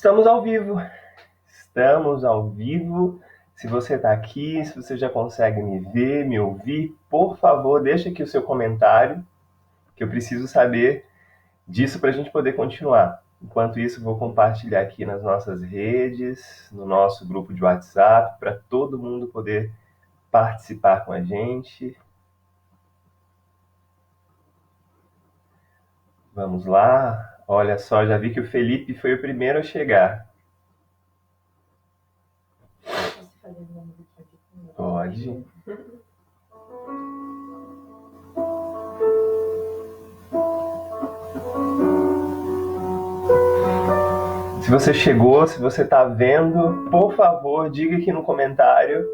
Estamos ao vivo. Estamos ao vivo. Se você está aqui, se você já consegue me ver, me ouvir, por favor, deixa aqui o seu comentário, que eu preciso saber disso para a gente poder continuar. Enquanto isso, vou compartilhar aqui nas nossas redes, no nosso grupo de WhatsApp, para todo mundo poder participar com a gente. Vamos lá. Olha só, já vi que o Felipe foi o primeiro a chegar. Pode. Se você chegou, se você está vendo, por favor, diga aqui no comentário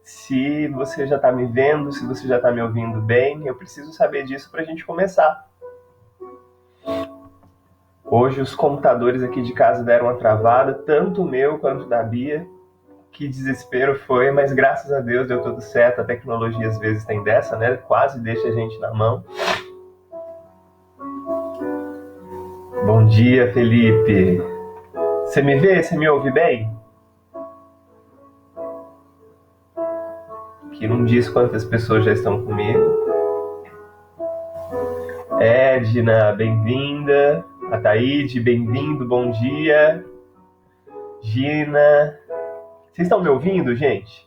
se você já está me vendo, se você já está me ouvindo bem. Eu preciso saber disso para a gente começar. Hoje os computadores aqui de casa deram uma travada, tanto o meu quanto o da Bia. Que desespero foi, mas graças a Deus deu tudo certo. A tecnologia às vezes tem dessa, né? Quase deixa a gente na mão. Bom dia, Felipe. Você me vê? Você me ouve bem? Que não diz quantas pessoas já estão comigo. Edna, bem-vinda. Ataíde, bem-vindo, bom dia. Gina. Vocês estão me ouvindo, gente?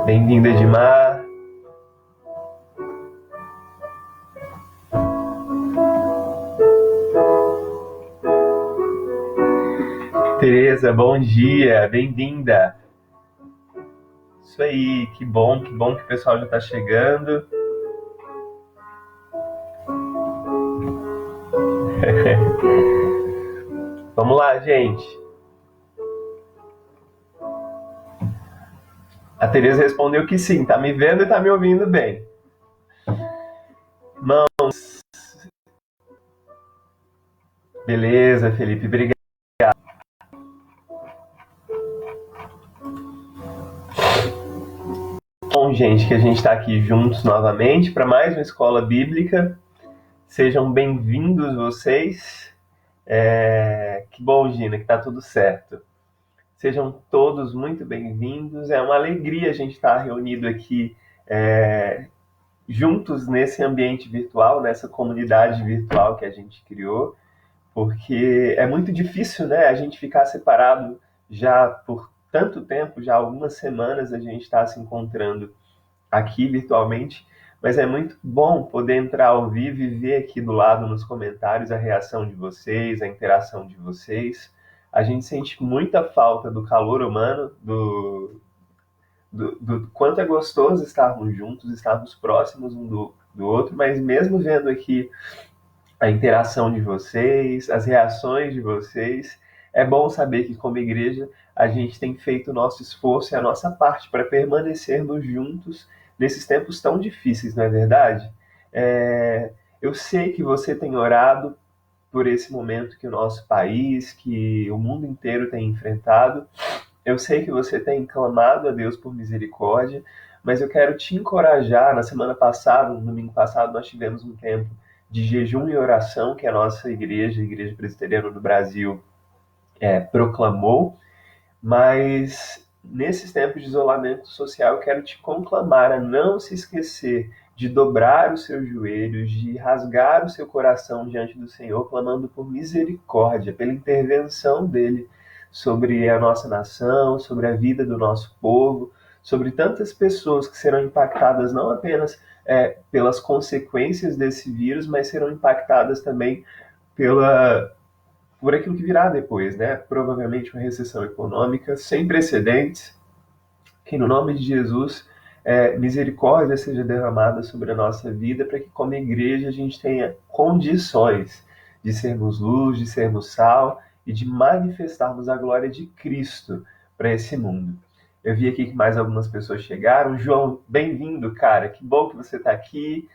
Bem-vinda, Edmar. Tereza, bom dia, bem-vinda. Isso aí, que bom que o pessoal já está chegando. Vamos lá, gente. A Tereza respondeu que sim, tá me vendo e tá me ouvindo bem. Mãos. Beleza, Felipe, obrigado. Bom, gente, que a gente está aqui juntos novamente para mais uma escola bíblica. Sejam bem-vindos vocês. Que bom, Gina, que tá tudo certo. Sejam todos muito bem-vindos. É uma alegria a gente estar reunido aqui juntos nesse ambiente virtual, nessa comunidade virtual que a gente criou, porque é muito difícil, né, a gente ficar separado já por tanto tempo, já algumas semanas a gente está se encontrando aqui virtualmente, mas é muito bom poder entrar ao vivo e ver aqui do lado nos comentários a reação de vocês, a interação de vocês. A gente sente muita falta do calor humano, do quanto é gostoso estarmos juntos, estarmos próximos um do outro, mas mesmo vendo aqui a interação de vocês, as reações de vocês, é bom saber que como igreja a gente tem feito o nosso esforço e a nossa parte para permanecermos juntos nesses tempos tão difíceis, não é verdade? Eu sei que você tem orado por esse momento que o nosso país, que o mundo inteiro tem enfrentado. Eu sei que você tem clamado a Deus por misericórdia, mas eu quero te encorajar. Na semana passada, no domingo passado, nós tivemos um tempo de jejum e oração que a nossa igreja, a Igreja Presbiteriana do Brasil, proclamou, mas nesses tempos de isolamento social eu quero te conclamar a não se esquecer de dobrar os seus joelhos, de rasgar o seu coração diante do Senhor, clamando por misericórdia, pela intervenção dele sobre a nossa nação, sobre a vida do nosso povo, sobre tantas pessoas que serão impactadas não apenas pelas consequências desse vírus, mas serão impactadas também por aquilo que virá depois, né? Provavelmente uma recessão econômica sem precedentes, que no nome de Jesus misericórdia seja derramada sobre a nossa vida, para que como igreja a gente tenha condições de sermos luz, de sermos sal e de manifestarmos a glória de Cristo para esse mundo. Eu vi aqui que mais algumas pessoas chegaram. João, bem-vindo, cara. Que bom que você está aqui.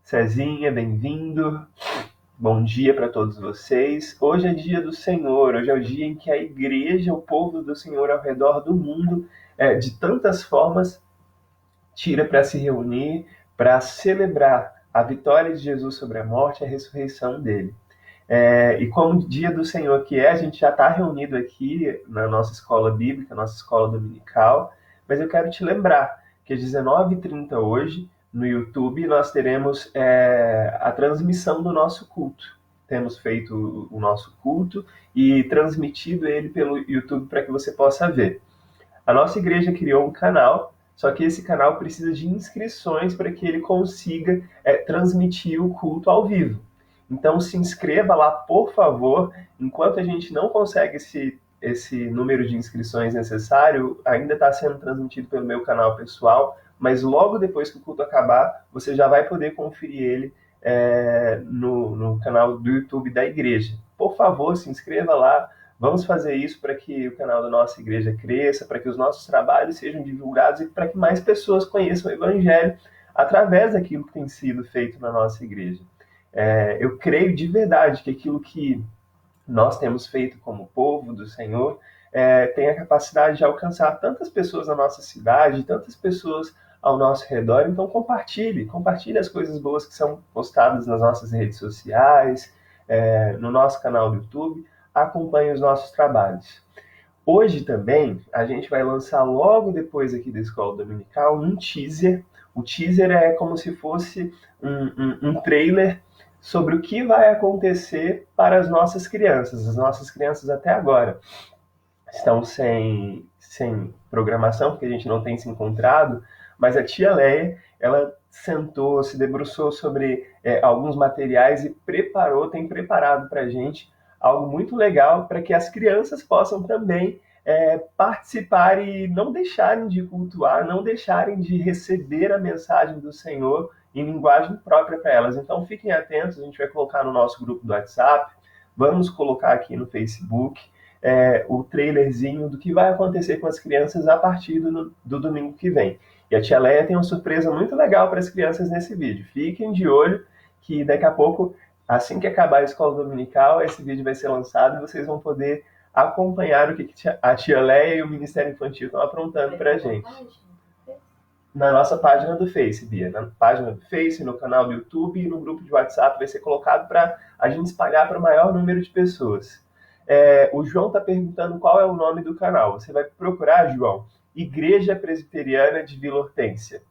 Cezinha, bem-vindo. Bom dia para todos vocês. Hoje é dia do Senhor. Hoje é o dia em que a igreja, o povo do Senhor ao redor do mundo, de tantas formas, tira para se reunir, para celebrar a vitória de Jesus sobre a morte e a ressurreição dele. E como dia do Senhor que é, a gente já está reunido aqui na nossa escola bíblica, nossa escola dominical, mas eu quero te lembrar que às 19h30 hoje, no YouTube, nós teremos a transmissão do nosso culto. Temos feito o nosso culto e transmitido ele pelo YouTube para que você possa ver. A nossa igreja criou um canal, só que esse canal precisa de inscrições para que ele consiga transmitir o culto ao vivo. Então se inscreva lá, por favor. Enquanto a gente não consegue esse número de inscrições necessário, ainda está sendo transmitido pelo meu canal pessoal, mas logo depois que o culto acabar, você já vai poder conferir ele no canal do YouTube da igreja. Por favor, se inscreva lá. Vamos fazer isso para que o canal da nossa igreja cresça, para que os nossos trabalhos sejam divulgados e para que mais pessoas conheçam o Evangelho através daquilo que tem sido feito na nossa igreja. Eu creio de verdade que aquilo que nós temos feito como povo do Senhor tem a capacidade de alcançar tantas pessoas na nossa cidade, tantas pessoas ao nosso redor. Então compartilhe as coisas boas que são postadas nas nossas redes sociais, no nosso canal do YouTube. Acompanhe os nossos trabalhos. Hoje também a gente vai lançar logo depois aqui da Escola Dominical um teaser. O teaser é como se fosse um trailer sobre o que vai acontecer para as nossas crianças. As nossas crianças até agora estão sem programação, porque a gente não tem se encontrado, mas a tia Leia, ela sentou, se debruçou sobre alguns materiais e tem preparado para a gente algo muito legal para que as crianças possam também participar e não deixarem de cultuar, não deixarem de receber a mensagem do Senhor em linguagem própria para elas. Então fiquem atentos, a gente vai colocar no nosso grupo do WhatsApp, vamos colocar aqui no Facebook o trailerzinho do que vai acontecer com as crianças a partir do domingo que vem. E a tia Leia tem uma surpresa muito legal para as crianças nesse vídeo. Fiquem de olho que daqui a pouco, assim que acabar a escola dominical, esse vídeo vai ser lançado e vocês vão poder acompanhar o que a tia Leia e o Ministério Infantil estão aprontando para a gente. Na nossa página do Face, Bia. Na página do Face, no canal do YouTube e no grupo de WhatsApp vai ser colocado para a gente espalhar para o maior número de pessoas. O João está perguntando qual é o nome do canal. Você vai procurar, João, Igreja Presbiteriana de Vila Hortência.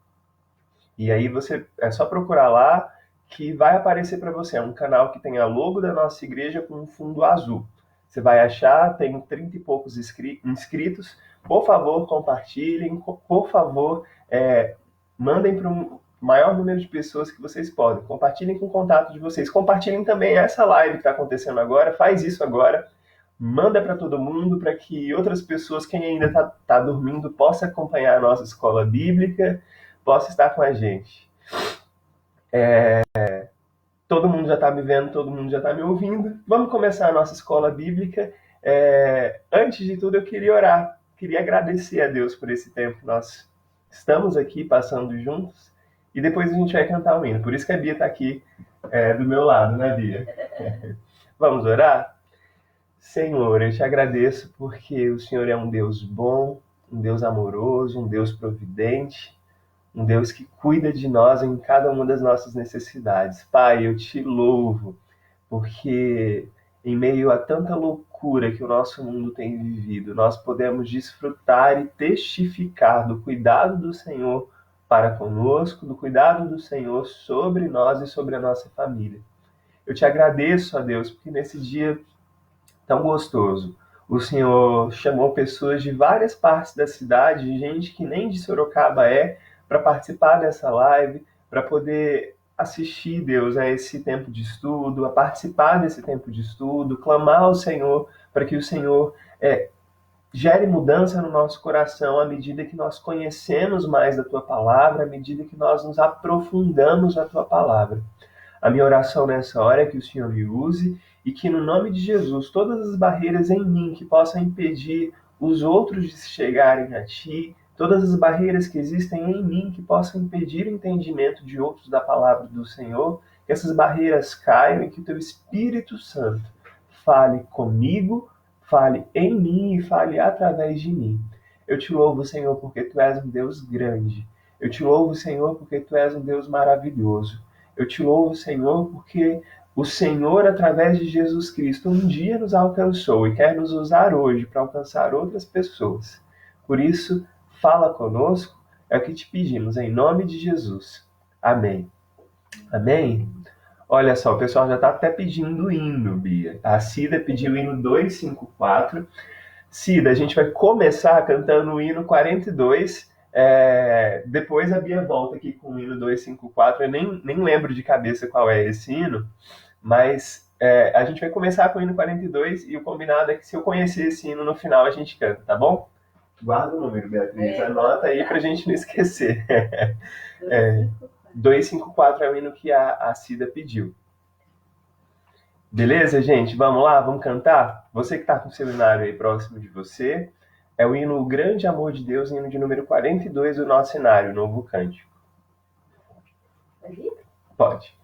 E aí é só procurar lá que vai aparecer para você. É um canal que tem a logo da nossa igreja com um fundo azul. Você vai achar, tem 30 e poucos inscritos. Por favor, compartilhem. Por favor, mandem para um maior número de pessoas que vocês podem. Compartilhem com o contato de vocês. Compartilhem também essa live que está acontecendo agora. Faz isso agora. Manda para todo mundo, para que outras pessoas, quem ainda está dormindo, possa acompanhar a nossa escola bíblica, possa estar com a gente. Todo mundo já está me vendo, todo mundo já está me ouvindo. Vamos começar a nossa escola bíblica. Antes de tudo, eu queria orar. Queria agradecer a Deus por esse tempo que nós estamos aqui passando juntos. E depois a gente vai cantar o hino. Por isso que a Bia está aqui do meu lado, né, Bia? Vamos orar? Senhor, eu te agradeço porque o Senhor é um Deus bom, um Deus amoroso, um Deus providente, um Deus que cuida de nós em cada uma das nossas necessidades. Pai, eu te louvo porque em meio a tanta loucura que o nosso mundo tem vivido, nós podemos desfrutar e testificar do cuidado do Senhor para conosco, do cuidado do Senhor sobre nós e sobre a nossa família. Eu te agradeço, ó Deus, porque nesse dia tão gostoso, o Senhor chamou pessoas de várias partes da cidade, gente que nem de Sorocaba para participar dessa live, para poder assistir, Deus, a esse tempo de estudo, a participar desse tempo de estudo, clamar ao Senhor para que o Senhor gere mudança no nosso coração à medida que nós conhecemos mais da Tua Palavra, à medida que nós nos aprofundamos na Tua Palavra. A minha oração nessa hora é que o Senhor me use e que, no nome de Jesus, todas as barreiras em mim que possam impedir os outros de chegarem a Ti, todas as barreiras que existem em mim que possam impedir o entendimento de outros da palavra do Senhor, que essas barreiras caiam e que o Teu Espírito Santo fale comigo, fale em mim e fale através de mim. Eu te louvo, Senhor, porque Tu és um Deus grande. Eu te louvo, Senhor, porque Tu és um Deus maravilhoso. Eu te louvo, Senhor, porque o Senhor, através de Jesus Cristo, um dia nos alcançou e quer nos usar hoje para alcançar outras pessoas. Por isso, fala conosco, é o que te pedimos, em nome de Jesus. Amém. Amém? Olha só, o pessoal já está até pedindo o hino, Bia. A Cida pediu o hino 254. Cida, a gente vai começar cantando o hino 42. Depois a Bia volta aqui com o hino 254. Eu nem lembro de cabeça qual é esse hino, mas a gente vai começar com o hino 42 e o combinado é que se eu conhecer esse hino no final a gente canta, tá bom? Guarda o número, Beatriz. Anota aí pra gente não esquecer. 254 é o hino que a Cida pediu. Beleza, gente? Vamos lá? Vamos cantar? Você que está com o seminário aí próximo de você, é o hino O Grande Amor de Deus, hino de número 42 do nosso cenário, Novo Cântico. Pode.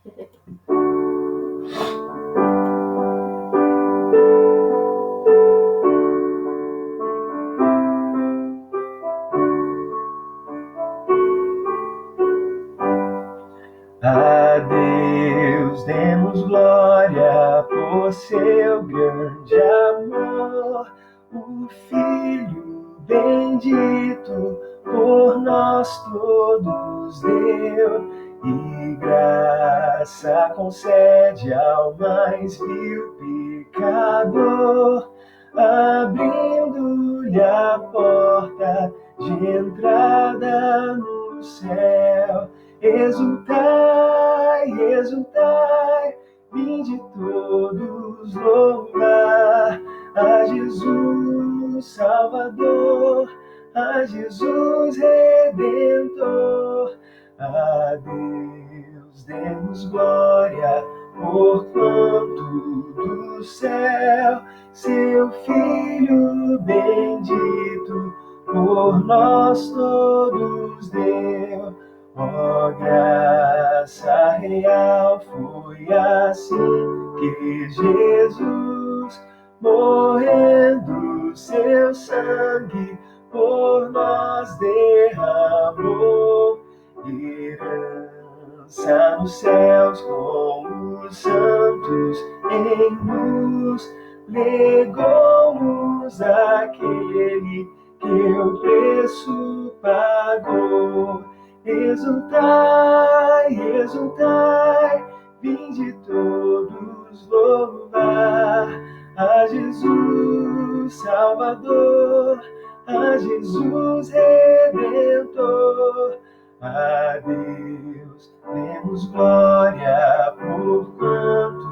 A Deus demos glória por seu grande amor, o Filho bendito por nós todos deu, e graça concede ao mais vil pecador, abrindo-lhe a porta de entrada no céu. Exultai, exultai, vinde todos louvar a Jesus Salvador, a Jesus Redentor. A Deus demos glória, porquanto do céu seu Filho bendito por nós todos deu. Ó graça real, foi assim que Jesus, morrendo seu sangue, por nós derramou. Herança nos céus com os santos em luz, legou-nos aquele que o preço pagou. Exultai, exultai, vinde todos louvar a Jesus Salvador, a Jesus Redentor. A Deus demos glória, porquanto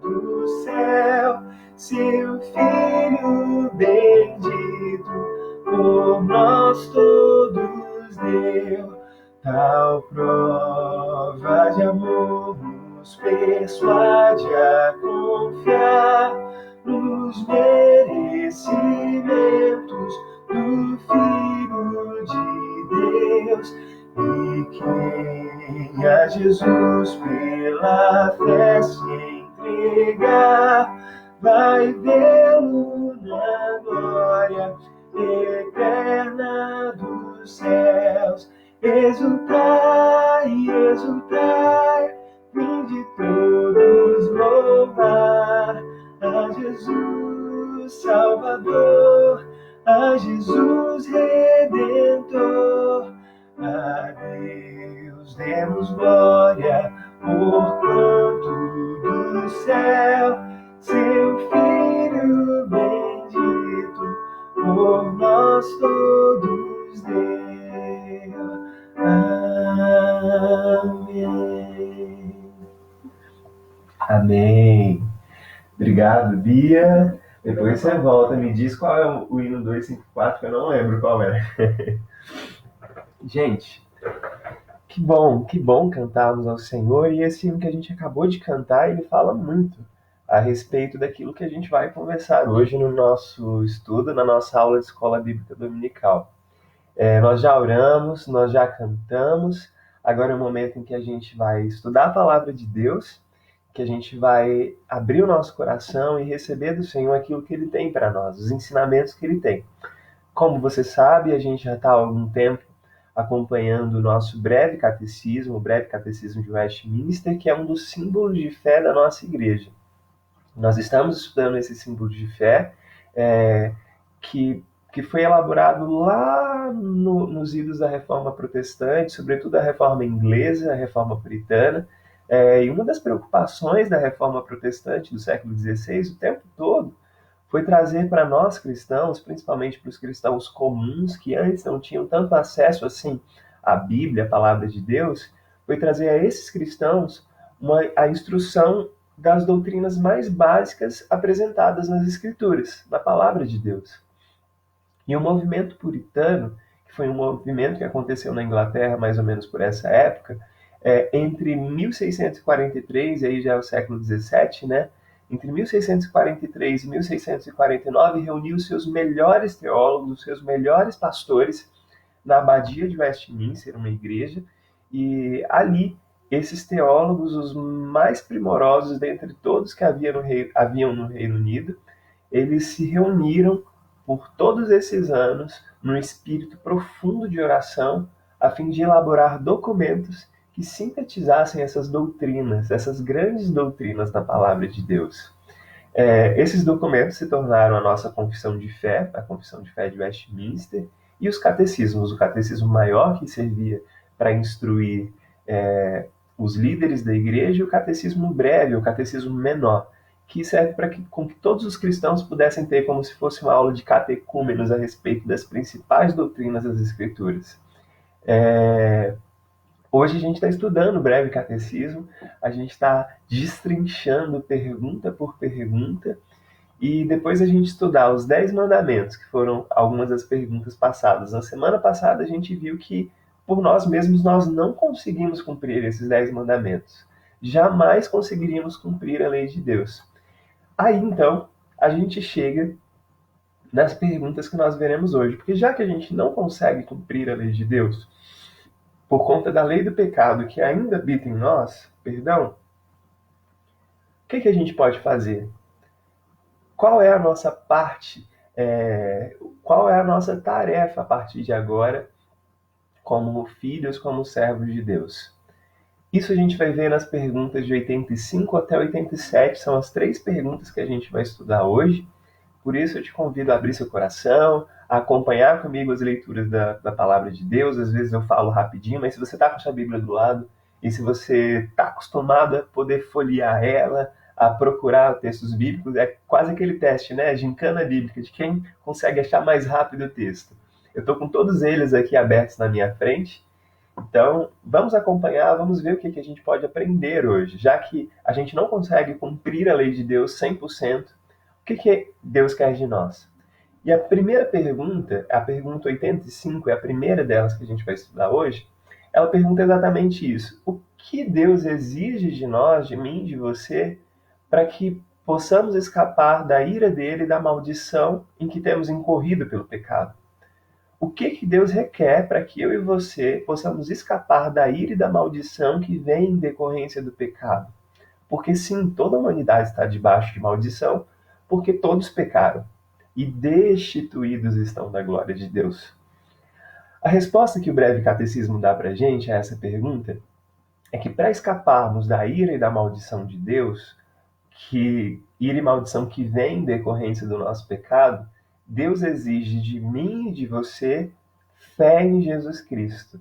do céu seu Filho bendito por nós todos deu. Tal prova de amor nos persuade a confiar nos merecimentos do Filho de Deus. E quem a Jesus pela fé se entregar, vai vê-lo na glória eterna dos céus. Exultai, exultai, vinde todos louvar a Jesus Salvador, a Jesus Redentor. A Deus demos glória, porquanto do céu seu Filho bendito por nós todos deu. Amém. Amém. Obrigado, Bia. Depois você volta, me diz qual é o hino 254, que eu não lembro qual é. Gente, que bom cantarmos ao Senhor. E esse hino que a gente acabou de cantar, ele fala muito a respeito daquilo que a gente vai conversar hoje no nosso estudo, na nossa aula de Escola Bíblica Dominical. Nós já oramos, nós já cantamos, agora é o momento em que a gente vai estudar a Palavra de Deus, que a gente vai abrir o nosso coração e receber do Senhor aquilo que Ele tem para nós, os ensinamentos que Ele tem. Como você sabe, a gente já está há algum tempo acompanhando o nosso breve catecismo, o breve catecismo de Westminster, que é um dos símbolos de fé da nossa igreja. Nós estamos estudando esse símbolo de fé, que foi elaborado lá nos idos da Reforma Protestante, sobretudo a Reforma Inglesa, a Reforma Puritana. E uma das preocupações da Reforma Protestante do século XVI, o tempo todo, foi trazer para nós cristãos, principalmente para os cristãos comuns, que antes não tinham tanto acesso assim à Bíblia, à Palavra de Deus, foi trazer a esses cristãos a instrução das doutrinas mais básicas apresentadas nas Escrituras, na Palavra de Deus. E o movimento puritano, que foi um movimento que aconteceu na Inglaterra mais ou menos por essa época, entre 1643, e aí já é o século XVII, né? Entre 1643 e 1649, reuniu seus melhores teólogos, seus melhores pastores na abadia de Westminster, uma igreja, e ali esses teólogos, os mais primorosos dentre todos que haviam no Reino Unido, eles se reuniram por todos esses anos num espírito profundo de oração, a fim de elaborar documentos que sintetizassem essas doutrinas, essas grandes doutrinas da Palavra de Deus. Esses documentos se tornaram a nossa confissão de fé, a confissão de fé de Westminster, e os catecismos, o catecismo maior que servia para instruir os líderes da igreja, e o catecismo breve, o catecismo menor, que serve para que todos os cristãos pudessem ter como se fosse uma aula de catecúmenos a respeito das principais doutrinas das Escrituras. Hoje a gente está estudando o breve catecismo, a gente está destrinchando pergunta por pergunta, e depois a gente estudar os 10 mandamentos, que foram algumas das perguntas passadas. Na semana passada a gente viu que, por nós mesmos, nós não conseguimos cumprir esses 10 mandamentos. Jamais conseguiríamos cumprir a lei de Deus. Aí, então, a gente chega nas perguntas que nós veremos hoje. Porque já que a gente não consegue cumprir a lei de Deus, por conta da lei do pecado que ainda habita em nós, o que a gente pode fazer? Qual é a nossa parte, qual é a nossa tarefa a partir de agora, como filhos, como servos de Deus? Isso a gente vai ver nas perguntas de 85 até 87, são as 3 perguntas que a gente vai estudar hoje. Por isso eu te convido a abrir seu coração, a acompanhar comigo as leituras da Palavra de Deus. Às vezes eu falo rapidinho, mas se você está com a sua Bíblia do lado e se você está acostumado a poder folhear ela, a procurar textos bíblicos, é quase aquele teste, né? Gincana bíblica, de quem consegue achar mais rápido o texto. Eu estou com todos eles aqui abertos na minha frente. Então, vamos acompanhar, vamos ver o que a gente pode aprender hoje. Já que a gente não consegue cumprir a lei de Deus 100%, o que Deus quer de nós? E a primeira pergunta, a pergunta 85, é a primeira delas que a gente vai estudar hoje, ela pergunta exatamente isso. O que Deus exige de nós, de mim, de você, para que possamos escapar da ira dele e da maldição em que temos incorrido pelo pecado? O que Deus requer para que eu e você possamos escapar da ira e da maldição que vem em decorrência do pecado? Porque sim, toda a humanidade está debaixo de maldição, porque todos pecaram e destituídos estão da glória de Deus. A resposta que o breve catecismo dá para a gente a essa pergunta é que para escaparmos da ira e da maldição de Deus, que ira e maldição que vem em decorrência do nosso pecado, Deus exige de mim e de você fé em Jesus Cristo.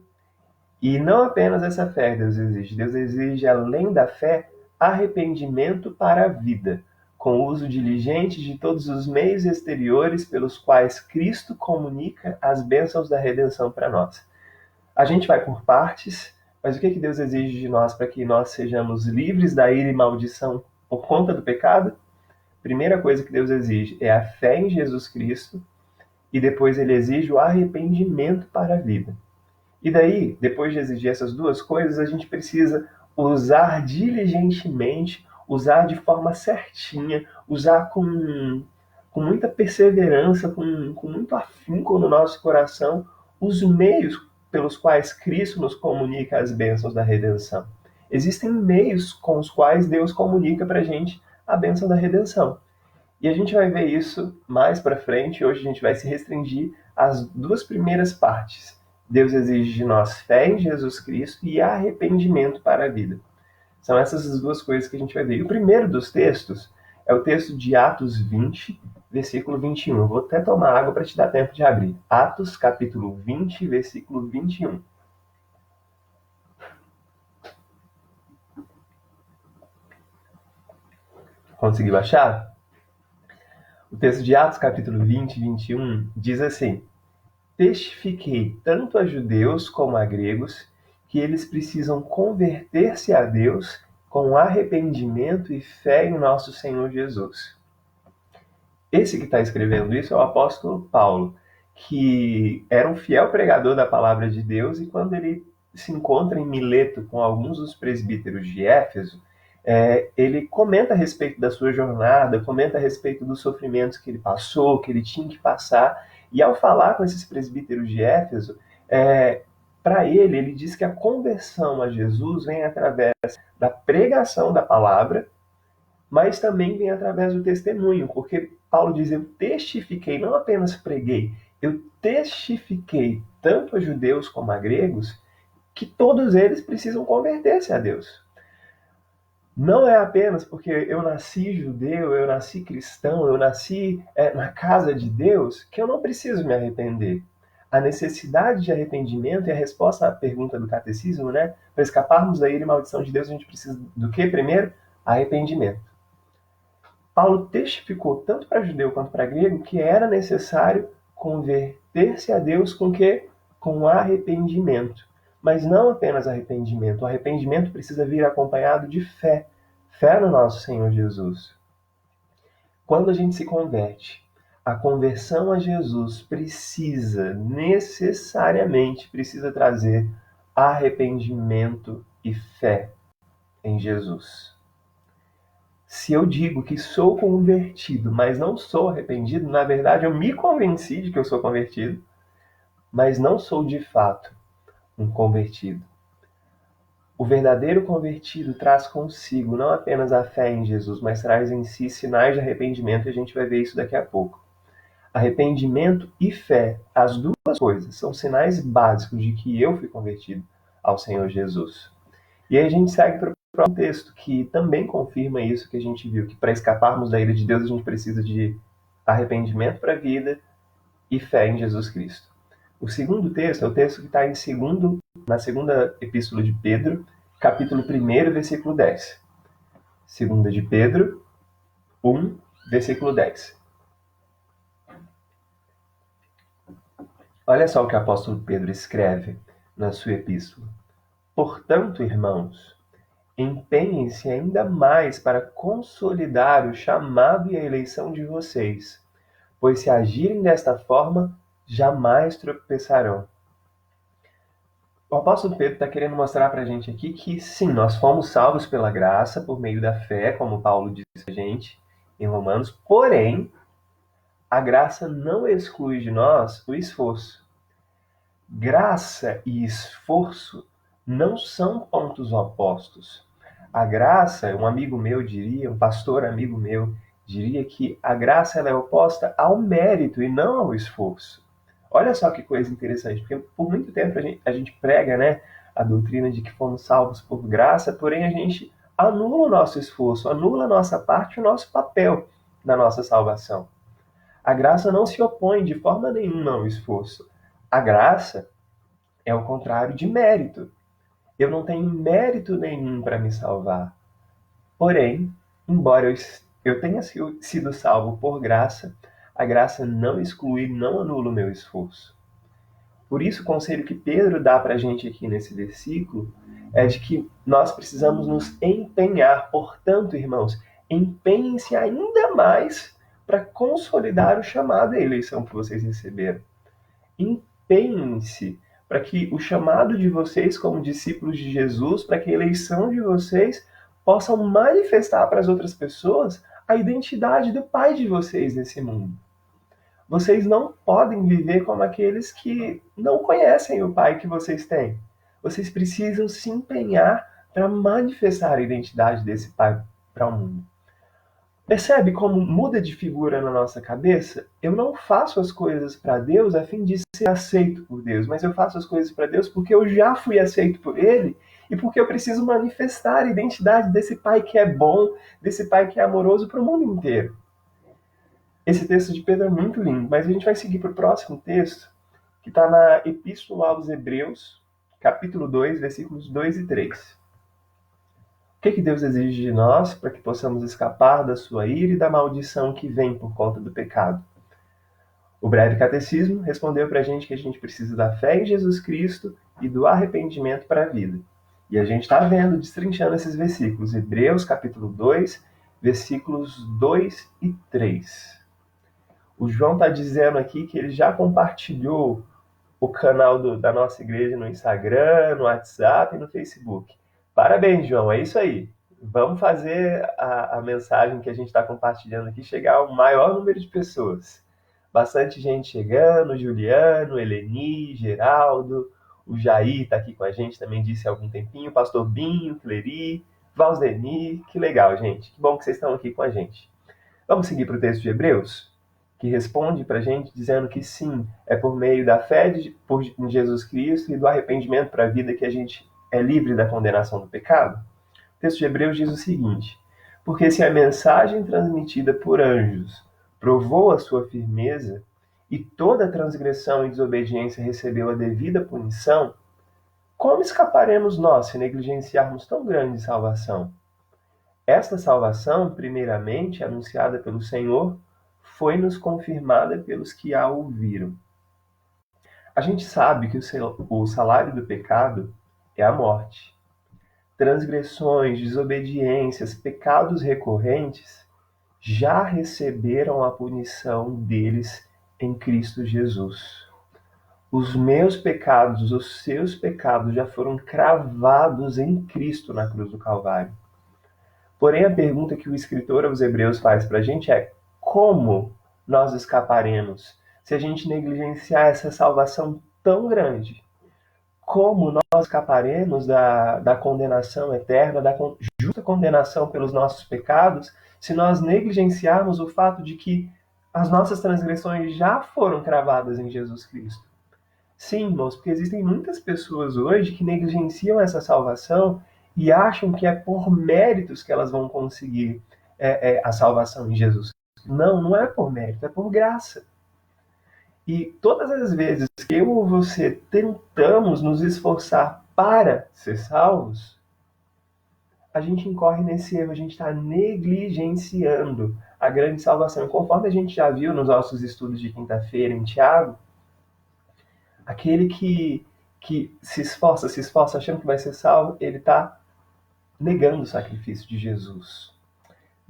E não apenas essa fé Deus exige, além da fé, arrependimento para a vida, com o uso diligente de todos os meios exteriores pelos quais Cristo comunica as bênçãos da redenção para nós. A gente vai por partes, mas o que Deus exige de nós para que nós sejamos livres da ira e maldição por conta do pecado? Primeira coisa que Deus exige é a fé em Jesus Cristo, e depois ele exige o arrependimento para a vida. E daí, depois de exigir essas duas coisas, a gente precisa usar diligentemente, usar de forma certinha, usar com muita perseverança, com muito afinco no nosso coração, os meios pelos quais Cristo nos comunica as bênçãos da redenção. Existem meios com os quais Deus comunica para a gente a bênção da redenção. E a gente vai ver isso mais para frente. Hoje a gente vai se restringir às 2 primeiras partes. Deus exige de nós fé em Jesus Cristo e arrependimento para a vida. São essas as duas coisas que a gente vai ver. E o primeiro dos textos é o texto de Atos 20, versículo 21. Eu vou até tomar água para te dar tempo de abrir. Atos, capítulo 20, versículo 21. Conseguiu achar? O texto de Atos, capítulo 20, 21, diz assim: Testifiquei tanto a judeus como a gregos que eles precisam converter-se a Deus com arrependimento e fé em nosso Senhor Jesus. Esse que está escrevendo isso é o apóstolo Paulo, que era um fiel pregador da palavra de Deus, e quando ele se encontra em Mileto com alguns dos presbíteros de Éfeso, ele comenta a respeito da sua jornada, comenta a respeito dos sofrimentos que ele passou, que ele tinha que passar, e ao falar com esses presbíteros de Éfeso, para ele diz que a conversão a Jesus vem através da pregação da palavra, mas também vem através do testemunho, porque Paulo diz: eu testifiquei, não apenas preguei, eu testifiquei tanto a judeus como a gregos que todos eles precisam converter-se a Deus. Não é apenas porque eu nasci judeu, eu nasci cristão, eu nasci na casa de Deus, que eu não preciso me arrepender. A necessidade de arrependimento é a resposta à pergunta do catecismo, né? Para escaparmos da ira e maldição de Deus, a gente precisa do que primeiro? Arrependimento. Paulo testificou tanto para judeu quanto para grego que era necessário converter-se a Deus com quê? Com arrependimento. Mas não apenas arrependimento. O arrependimento precisa vir acompanhado de fé. Fé no nosso Senhor Jesus. Quando a gente se converte, a conversão a Jesus necessariamente precisa trazer arrependimento e fé em Jesus. Se eu digo que sou convertido, mas não sou arrependido, na verdade eu me convenci de que eu sou convertido, mas não sou de fato um convertido. O verdadeiro convertido traz consigo não apenas a fé em Jesus, mas traz em si sinais de arrependimento, e a gente vai ver isso daqui a pouco. Arrependimento e fé, as duas coisas, são sinais básicos de que eu fui convertido ao Senhor Jesus. E aí a gente segue para um texto que também confirma isso que a gente viu, que para escaparmos da ira de Deus a gente precisa de arrependimento para a vida e fé em Jesus Cristo. O segundo texto é o texto que está na segunda epístola de Pedro, capítulo 1, versículo 10. Segunda de Pedro 1, versículo 10. Olha só o que o apóstolo Pedro escreve na sua epístola. Portanto, irmãos, empenhem-se ainda mais para consolidar o chamado e a eleição de vocês, pois se agirem desta forma, jamais tropeçarão. O apóstolo Pedro está querendo mostrar para a gente aqui que sim, nós fomos salvos pela graça, por meio da fé, como Paulo disse a gente em Romanos, porém, a graça não exclui de nós o esforço. Graça e esforço não são pontos opostos. A graça, um amigo meu diria, um pastor amigo meu diria que a graça ela é oposta ao mérito e não ao esforço. Olha só que coisa interessante, porque por muito tempo a gente prega, né, a doutrina de que fomos salvos por graça, porém a gente anula o nosso esforço, anula a nossa parte, o nosso papel na nossa salvação. A graça não se opõe de forma nenhuma ao esforço. A graça é o contrário de mérito. Eu não tenho mérito nenhum para me salvar. Porém, embora eu tenha sido salvo por graça, a graça não exclui, não anula o meu esforço. Por isso, o conselho que Pedro dá para a gente aqui nesse versículo é de que nós precisamos nos empenhar. Portanto, irmãos, empenhem-se ainda mais para consolidar o chamado e a eleição que vocês receberam. Empenhem-se para que o chamado de vocês como discípulos de Jesus, para que a eleição de vocês possam manifestar para as outras pessoas a identidade do Pai de vocês nesse mundo. Vocês não podem viver como aqueles que não conhecem o Pai que vocês têm. Vocês precisam se empenhar para manifestar a identidade desse Pai para o mundo. Percebe como muda de figura na nossa cabeça? Eu não faço as coisas para Deus a fim de ser aceito por Deus, mas eu faço as coisas para Deus porque eu já fui aceito por Ele e porque eu preciso manifestar a identidade desse Pai que é bom, desse Pai que é amoroso para o mundo inteiro. Esse texto de Pedro é muito lindo, mas a gente vai seguir para o próximo texto, que está na Epístola aos Hebreus, capítulo 2, versículos 2 e 3. O que Deus exige de nós para que possamos escapar da sua ira e da maldição que vem por conta do pecado? O breve catecismo respondeu para a gente que a gente precisa da fé em Jesus Cristo e do arrependimento para a vida. E a gente está vendo, destrinchando esses versículos. Hebreus capítulo 2, versículos 2 e 3. O João está dizendo aqui que ele já compartilhou o canal da nossa igreja no Instagram, no WhatsApp e no Facebook. Parabéns, João, é isso aí. Vamos fazer a mensagem que a gente está compartilhando aqui chegar ao maior número de pessoas. Bastante gente chegando, Juliano, Eleni, Geraldo, o Jair está aqui com a gente, também disse há algum tempinho, o Pastor Binho, Cleri, Valsdeni, que legal, gente. Que bom que vocês estão aqui com a gente. Vamos seguir para o texto de Hebreus? Que responde para a gente dizendo que sim, é por meio da fé em Jesus Cristo e do arrependimento para a vida que a gente é livre da condenação do pecado. O texto de Hebreus diz o seguinte: porque se a mensagem transmitida por anjos provou a sua firmeza e toda transgressão e desobediência recebeu a devida punição, como escaparemos nós se negligenciarmos tão grande salvação? Esta salvação, primeiramente anunciada pelo Senhor, foi-nos confirmada pelos que a ouviram. A gente sabe que o salário do pecado é a morte. Transgressões, desobediências, pecados recorrentes já receberam a punição deles em Cristo Jesus. Os meus pecados, os seus pecados já foram cravados em Cristo na cruz do Calvário. Porém, a pergunta que o escritor aos Hebreus faz para a gente é: como nós escaparemos se a gente negligenciar essa salvação tão grande? Como nós escaparemos da condenação eterna, da justa condenação pelos nossos pecados, se nós negligenciarmos o fato de que as nossas transgressões já foram cravadas em Jesus Cristo? Sim, irmãos, porque existem muitas pessoas hoje que negligenciam essa salvação e acham que é por méritos que elas vão conseguir a salvação em Jesus. Não, não é por mérito, é por graça. E todas as vezes que eu ou você tentamos nos esforçar para ser salvos, a gente incorre nesse erro, a gente está negligenciando a grande salvação. E conforme a gente já viu nos nossos estudos de quinta-feira em Tiago, aquele que se esforça achando que vai ser salvo, ele está negando o sacrifício de Jesus.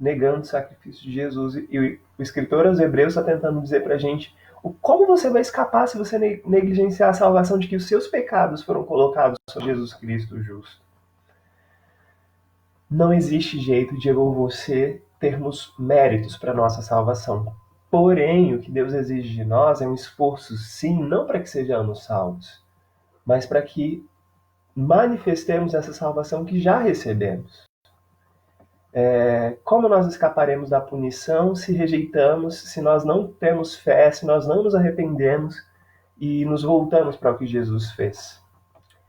Negando o sacrifício de Jesus. E o escritor aos Hebreus está tentando dizer para a gente como você vai escapar se você negligenciar a salvação de que os seus pecados foram colocados sobre Jesus Cristo justo. Não existe jeito de eu ou você termos méritos para a nossa salvação. Porém, o que Deus exige de nós é um esforço, sim, não para que sejamos salvos, mas para que manifestemos essa salvação que já recebemos. Como nós escaparemos da punição se rejeitamos, se nós não temos fé, se nós não nos arrependemos e nos voltamos para o que Jesus fez?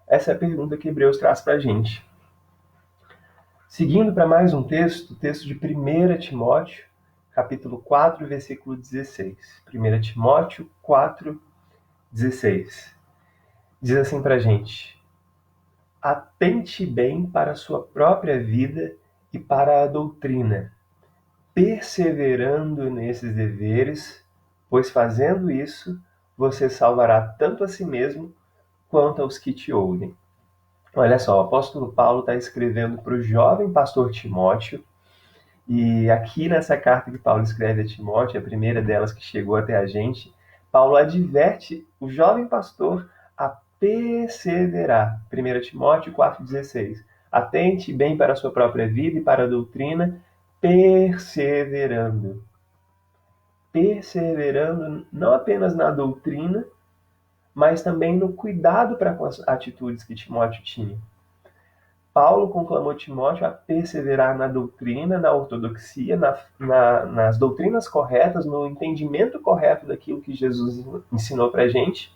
Essa é a pergunta que Hebreus traz para a gente. Seguindo para mais um texto, o texto de 1 Timóteo, capítulo 4, versículo 16. 1 Timóteo 4, 16. Diz assim para a gente: atente bem para a sua própria vida e para a doutrina, perseverando nesses deveres, pois fazendo isso, você salvará tanto a si mesmo quanto aos que te ouvem. Olha só, o apóstolo Paulo está escrevendo para o jovem pastor Timóteo, e aqui nessa carta que Paulo escreve a Timóteo, a primeira delas que chegou até a gente, Paulo adverte o jovem pastor a perseverar. 1 Timóteo 4,16. Atente bem para a sua própria vida e para a doutrina, perseverando. Perseverando não apenas na doutrina, mas também no cuidado para com as atitudes que Timóteo tinha. Paulo conclamou Timóteo a perseverar na doutrina, na ortodoxia, nas doutrinas corretas, no entendimento correto daquilo que Jesus ensinou para a gente.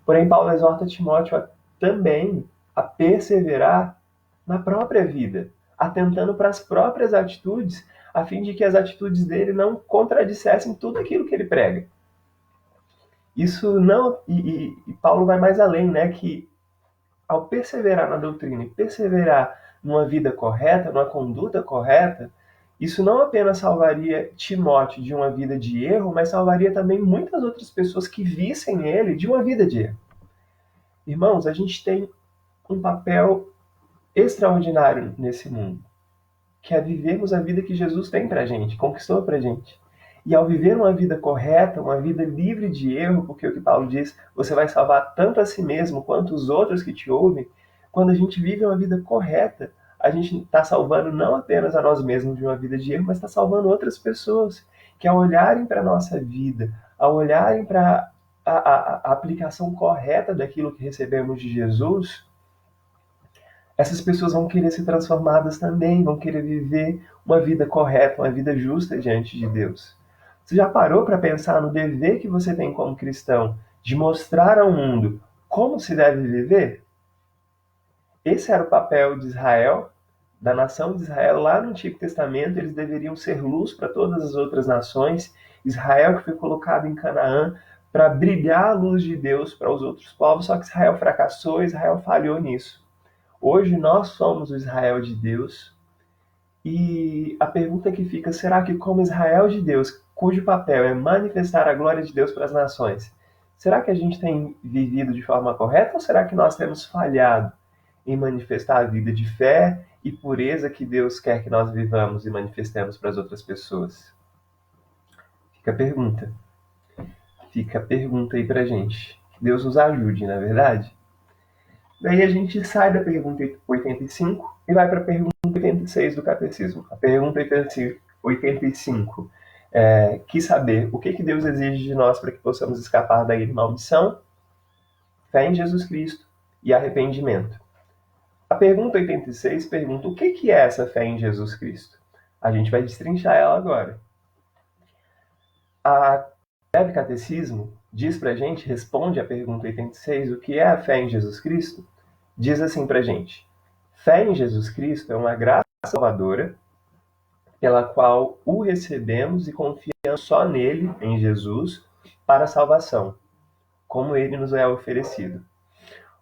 Porém, Paulo exorta Timóteo também a perseverar na própria vida, atentando para as próprias atitudes, a fim de que as atitudes dele não contradissessem tudo aquilo que ele prega. Isso não. E Paulo vai mais além, né? Que ao perseverar na doutrina e perseverar numa vida correta, numa conduta correta, isso não apenas salvaria Timóteo de uma vida de erro, mas salvaria também muitas outras pessoas que vissem ele de uma vida de erro. Irmãos, a gente tem um papel extraordinário nesse mundo, que é vivermos a vida que Jesus tem pra gente, conquistou pra gente. E ao viver uma vida correta, uma vida livre de erro, porque o que Paulo diz, você vai salvar tanto a si mesmo quanto os outros que te ouvem, quando a gente vive uma vida correta, a gente está salvando não apenas a nós mesmos de uma vida de erro, mas está salvando outras pessoas, que ao olharem para a nossa vida, ao olharem para a aplicação correta daquilo que recebemos de Jesus, essas pessoas vão querer ser transformadas também, vão querer viver uma vida correta, uma vida justa diante de Deus. Você já parou para pensar no dever que você tem como cristão de mostrar ao mundo como se deve viver? Esse era o papel de Israel, da nação de Israel. Lá no Antigo Testamento, eles deveriam ser luz para todas as outras nações. Israel que foi colocado em Canaã para brilhar a luz de Deus para os outros povos, só que Israel fracassou, Israel falhou nisso. Hoje nós somos o Israel de Deus. E a pergunta que fica, será que como Israel de Deus, cujo papel é manifestar a glória de Deus para as nações, será que a gente tem vivido de forma correta ou será que nós temos falhado em manifestar a vida de fé e pureza que Deus quer que nós vivamos e manifestemos para as outras pessoas? Fica a pergunta. Fica a pergunta aí pra gente. Que Deus nos ajude, não é verdade? Daí a gente sai da pergunta 85 e vai para a pergunta 86 do Catecismo. A pergunta 85 quis saber o que Deus exige de nós para que possamos escapar da ira e maldição, fé em Jesus Cristo e arrependimento. A pergunta 86 pergunta o que é essa fé em Jesus Cristo? A gente vai destrinchar ela agora. A breve Catecismo diz pra gente, responde à pergunta 86, o que é a fé em Jesus Cristo? Diz assim pra gente: fé em Jesus Cristo é uma graça salvadora pela qual o recebemos e confiamos só nele, em Jesus, para a salvação, como ele nos é oferecido.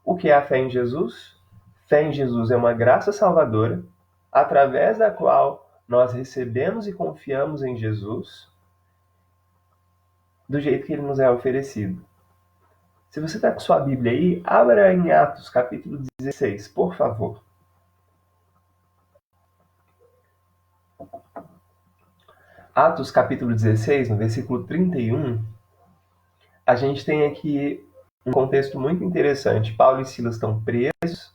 O que é a fé em Jesus? Fé em Jesus é uma graça salvadora através da qual nós recebemos e confiamos em Jesus do jeito que ele nos é oferecido. Se você está com sua Bíblia aí, abra em Atos, capítulo 16, por favor. Atos, capítulo 16, no versículo 31, a gente tem aqui um contexto muito interessante. Paulo e Silas estão presos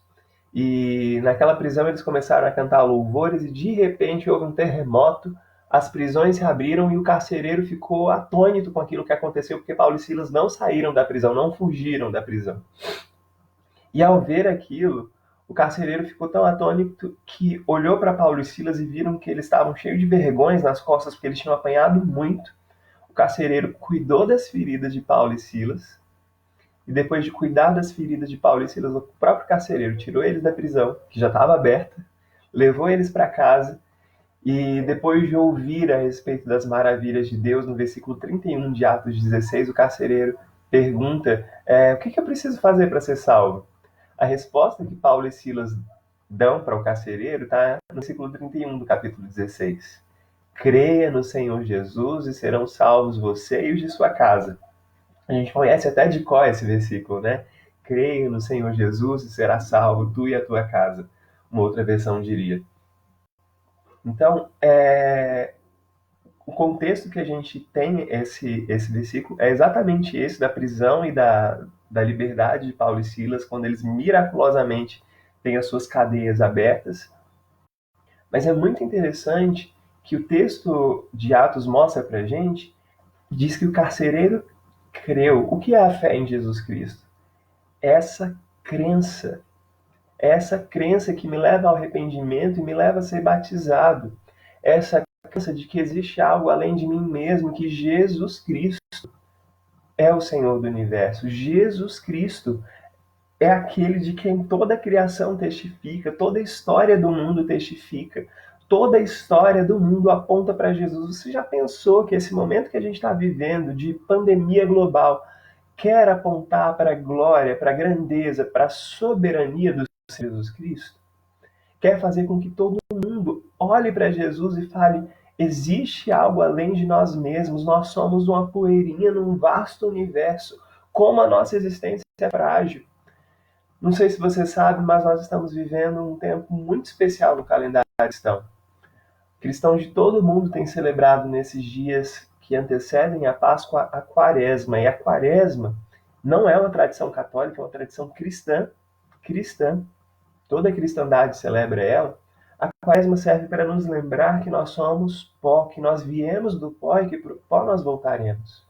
e naquela prisão eles começaram a cantar louvores e de repente houve um terremoto, as prisões se abriram e o carcereiro ficou atônito com aquilo que aconteceu, porque Paulo e Silas não saíram da prisão, não fugiram da prisão. E ao ver aquilo, o carcereiro ficou tão atônito que olhou para Paulo e Silas e viram que eles estavam cheios de vergões nas costas, porque eles tinham apanhado muito. O carcereiro cuidou das feridas de Paulo e Silas, e depois de cuidar das feridas de Paulo e Silas, o próprio carcereiro tirou eles da prisão, que já estava aberta, levou eles para casa, e depois de ouvir a respeito das maravilhas de Deus, no versículo 31 de Atos 16, o carcereiro pergunta, o que eu preciso fazer para ser salvo? A resposta que Paulo e Silas dão para o carcereiro está no versículo 31 do capítulo 16. Creia no Senhor Jesus e serão salvos você e os de sua casa. A gente conhece até de cor esse versículo, né? Creia no Senhor Jesus e será salvo tu e a tua casa. Uma outra versão diria. Então, o contexto que a gente tem esse versículo é exatamente esse da prisão e da liberdade de Paulo e Silas, quando eles miraculosamente têm as suas cadeias abertas. Mas é muito interessante que o texto de Atos mostra pra gente, diz que o carcereiro creu. O que é a fé em Jesus Cristo? Essa crença, É essa crença que me leva ao arrependimento e me leva a ser batizado. É essa crença de que existe algo além de mim mesmo, que Jesus Cristo é o Senhor do universo. Jesus Cristo é aquele de quem toda a criação testifica, toda a história do mundo testifica, toda a história do mundo aponta para Jesus. Você já pensou que esse momento que a gente está vivendo de pandemia global quer apontar para a glória, para a grandeza, para a soberania do Senhor Jesus Cristo? Quer fazer com que todo mundo olhe para Jesus e fale: existe algo além de nós mesmos, nós somos uma poeirinha num vasto universo, como a nossa existência é frágil. Não sei se você sabe, mas nós estamos vivendo um tempo muito especial no calendário cristão. Cristãos de todo o mundo têm celebrado nesses dias que antecedem a Páscoa a Quaresma. E a Quaresma não é uma tradição católica, é uma tradição cristã. Cristã. Toda a cristandade celebra ela. A Quaresma serve para nos lembrar que nós somos pó, que nós viemos do pó e que para o pó nós voltaremos.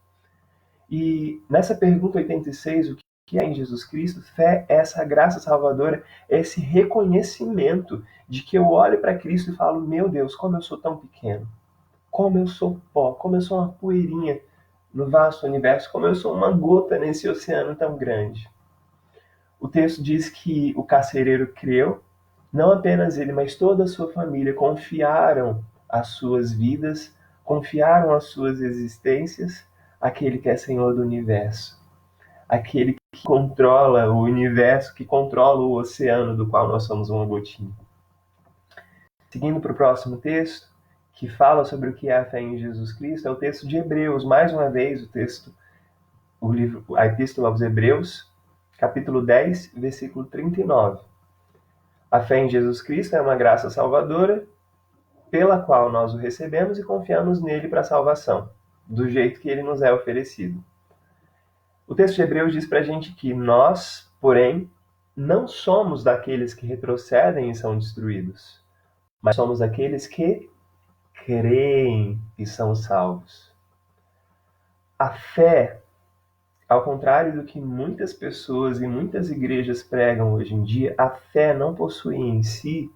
E nessa pergunta 86, o que é em Jesus Cristo? Fé é essa graça salvadora, esse reconhecimento de que eu olho para Cristo e falo: meu Deus, como eu sou tão pequeno, como eu sou pó, como eu sou uma poeirinha no vasto universo, como eu sou uma gota nesse oceano tão grande. O texto diz que o carcereiro creu, não apenas ele, mas toda a sua família confiaram as suas vidas, confiaram as suas existências àquele que é Senhor do universo, aquele que controla o universo, que controla o oceano do qual nós somos uma gotinha. Seguindo para o próximo texto, que fala sobre o que é a fé em Jesus Cristo, é o texto de Hebreus, mais uma vez a Epístola aos Hebreus, capítulo 10, versículo 39. A fé em Jesus Cristo é uma graça salvadora, pela qual nós o recebemos e confiamos nele para a salvação, do jeito que ele nos é oferecido. O texto de Hebreus diz para a gente que nós, porém, não somos daqueles que retrocedem e são destruídos, mas somos aqueles que creem e são salvos. A fé, ao contrário do que muitas pessoas e muitas igrejas pregam hoje em dia, a fé não possui em si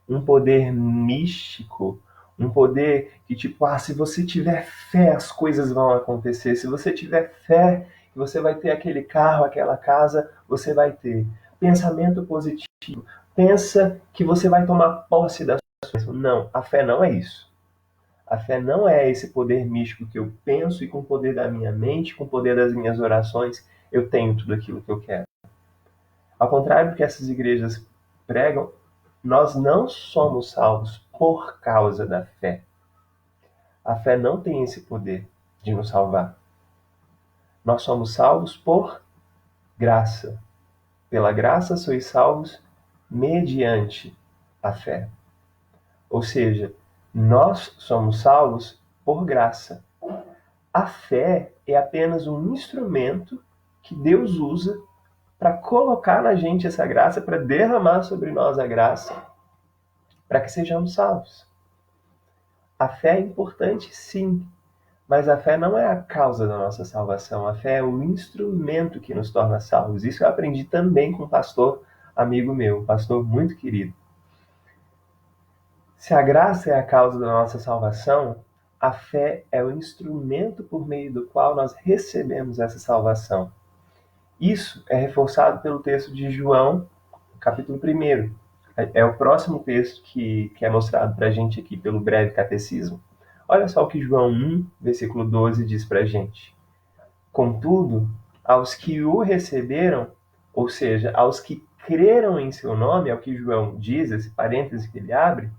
um poder místico, um poder que tipo, se você tiver fé, as coisas vão acontecer. Se você tiver fé, que você vai ter aquele carro, aquela casa, você vai ter. Pensamento positivo. Pensa que você vai tomar posse das coisas. Não, a fé não é isso. A fé não é esse poder místico que eu penso e com o poder da minha mente, com o poder das minhas orações, eu tenho tudo aquilo que eu quero. Ao contrário do que essas igrejas pregam, nós não somos salvos por causa da fé. A fé não tem esse poder de nos salvar. Nós somos salvos por graça. Pela graça sois salvos mediante a fé. Ou seja, nós somos salvos por graça. A fé é apenas um instrumento que Deus usa para colocar na gente essa graça, para derramar sobre nós a graça, para que sejamos salvos. A fé é importante, sim, mas a fé não é a causa da nossa salvação. A fé é o instrumento que nos torna salvos. Isso eu aprendi também com um pastor amigo meu, um pastor muito querido. Se a graça é a causa da nossa salvação, a fé é o instrumento por meio do qual nós recebemos essa salvação. Isso é reforçado pelo texto de João, capítulo 1. É o próximo texto que é mostrado para a gente aqui pelo breve catecismo. Olha só o que João 1, versículo 12 diz para a gente. Contudo, aos que o receberam, ou seja, aos que creram em seu nome, é o que João diz, esse parêntese que ele abre,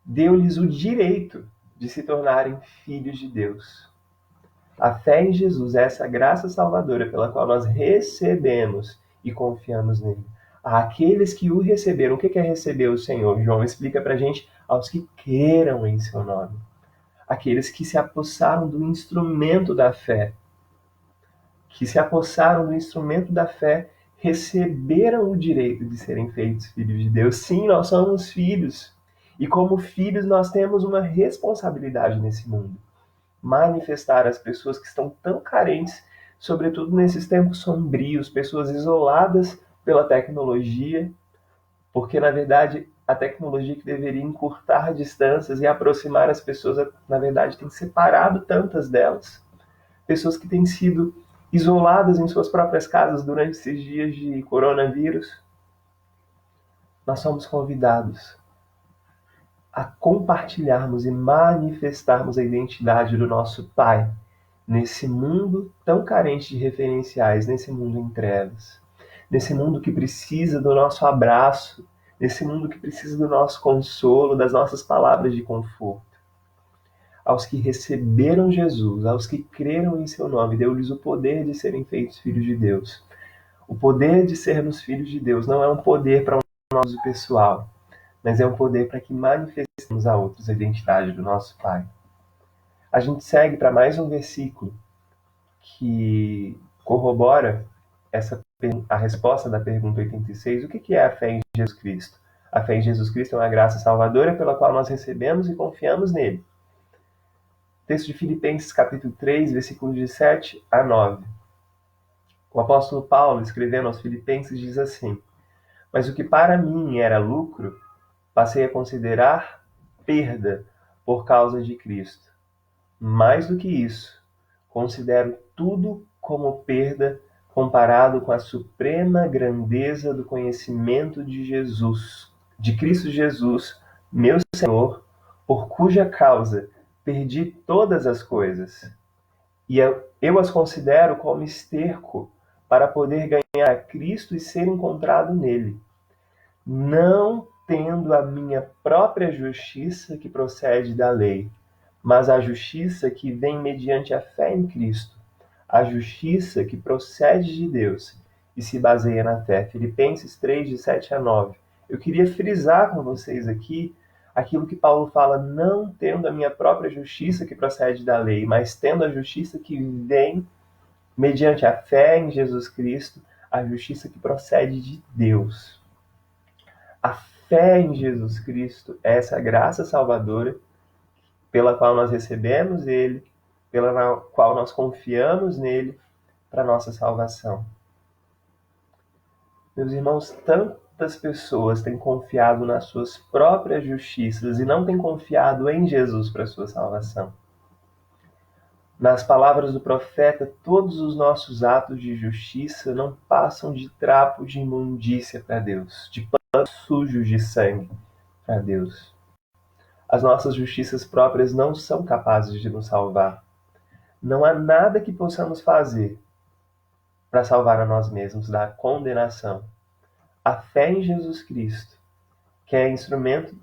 deu-lhes o direito de se tornarem filhos de Deus. A fé em Jesus é essa graça salvadora pela qual nós recebemos e confiamos nele. Aqueles que o receberam, o que é receber o Senhor? João explica para a gente, aos que creram em seu nome. Aqueles que se apossaram do instrumento da fé. Que se apossaram do instrumento da fé, receberam o direito de serem feitos filhos de Deus. Sim, nós somos filhos. E como filhos, nós temos uma responsabilidade nesse mundo. Manifestar as pessoas que estão tão carentes, sobretudo nesses tempos sombrios, pessoas isoladas pela tecnologia, Porque, na verdade, a tecnologia que deveria encurtar distâncias e aproximar as pessoas, na verdade, tem separado tantas delas. Pessoas que têm sido isoladas em suas próprias casas durante esses dias de coronavírus. Nós somos convidados a compartilharmos e manifestarmos a identidade do nosso Pai nesse mundo tão carente de referenciais, nesse mundo em trevas, nesse mundo que precisa do nosso abraço, nesse mundo que precisa do nosso consolo, das nossas palavras de conforto. Aos que receberam Jesus, aos que creram em seu nome, deu-lhes o poder de serem feitos filhos de Deus. O poder de sermos filhos de Deus não é um poder para um uso pessoal, mas é um poder para que manifestemos a outros a identidade do nosso Pai. A gente segue para mais um versículo que corrobora a resposta da pergunta 86. O que é a fé em Jesus Cristo? A fé em Jesus Cristo é uma graça salvadora pela qual nós recebemos e confiamos nele. Texto de Filipenses, capítulo 3, versículos de 7 a 9. O apóstolo Paulo, escrevendo aos Filipenses, diz assim: Mas o que para mim era lucro, passei a considerar perda por causa de Cristo. Mais do que isso, considero tudo como perda comparado com a suprema grandeza do conhecimento de Jesus, de Cristo Jesus, meu Senhor, por cuja causa perdi todas as coisas. E eu as considero como esterco para poder ganhar a Cristo e ser encontrado nele, não tendo a minha própria justiça que procede da lei, mas a justiça que vem mediante a fé em Cristo, a justiça que procede de Deus e se baseia na fé. Filipenses 3, de 7 a 9. Eu queria frisar com vocês aqui aquilo que Paulo fala, não tendo a minha própria justiça que procede da lei, mas tendo a justiça que vem mediante a fé em Jesus Cristo, a justiça que procede de Deus. A fé em Jesus Cristo é essa graça salvadora pela qual nós recebemos ele, pela qual nós confiamos nele para nossa salvação. Meus irmãos, tantas pessoas têm confiado nas suas próprias justiças e não têm confiado em Jesus para sua salvação. Nas palavras do profeta, todos os nossos atos de justiça não passam de trapo de imundícia para Deus, de panos sujos de sangue para Deus. As nossas justiças próprias não são capazes de nos salvar. Não há nada que possamos fazer para salvar a nós mesmos da condenação. A fé em Jesus Cristo, que é instrumento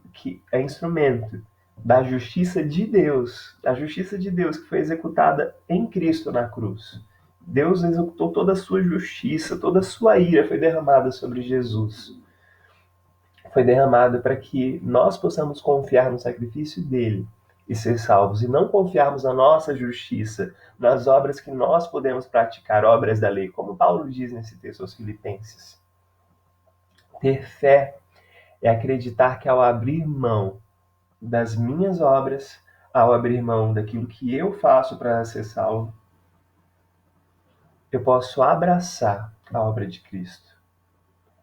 da justiça de Deus, a justiça de Deus que foi executada em Cristo na cruz. Deus executou toda a sua justiça, toda a sua ira foi derramada sobre Jesus. Foi derramada para que nós possamos confiar no sacrifício dele e ser salvos, e não confiarmos na nossa justiça, nas obras que nós podemos praticar, obras da lei, como Paulo diz nesse texto aos Filipenses. Ter fé é acreditar que ao abrir mão das minhas obras, ao abrir mão daquilo que eu faço para ser salvo, eu posso abraçar a obra de Cristo.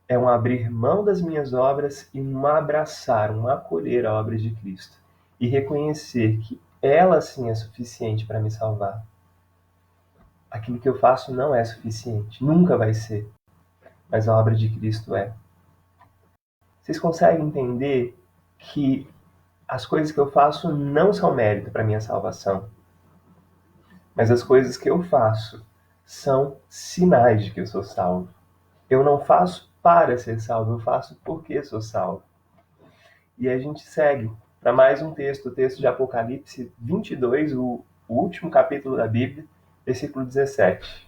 É um abrir mão das minhas obras e um abraçar, um acolher a obra de Cristo. E reconhecer que ela sim é suficiente para me salvar. Aquilo que eu faço não é suficiente, nunca vai ser. Mas a obra de Cristo é. Vocês conseguem entender que as coisas que eu faço não são mérito para minha salvação? Mas as coisas que eu faço são sinais de que eu sou salvo. Eu não faço para ser salvo, eu faço porque sou salvo. E a gente segue para mais um texto, o texto de Apocalipse 22, o último capítulo da Bíblia, versículo 17.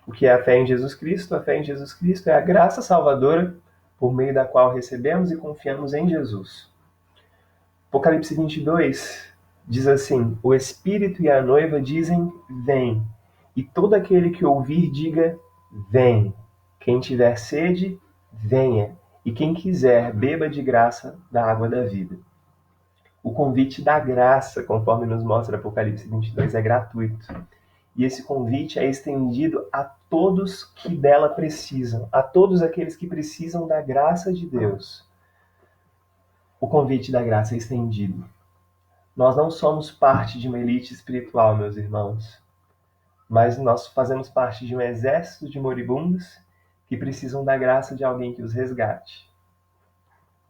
O que é a fé em Jesus Cristo? A fé em Jesus Cristo é a graça salvadora por meio da qual recebemos e confiamos em Jesus. Apocalipse 22 diz assim: O Espírito e a noiva dizem, vem. E todo aquele que ouvir, diga, vem. Quem tiver sede, venha. E quem quiser, beba de graça da água da vida. O convite da graça, conforme nos mostra Apocalipse 22, é gratuito. e esse convite é estendido a todos que dela precisam, a todos aqueles que precisam da graça de Deus. O convite da graça é estendido. Nós não somos parte de uma elite espiritual, meus irmãos, mas nós fazemos parte de um exército de moribundos que precisam da graça de alguém que os resgate.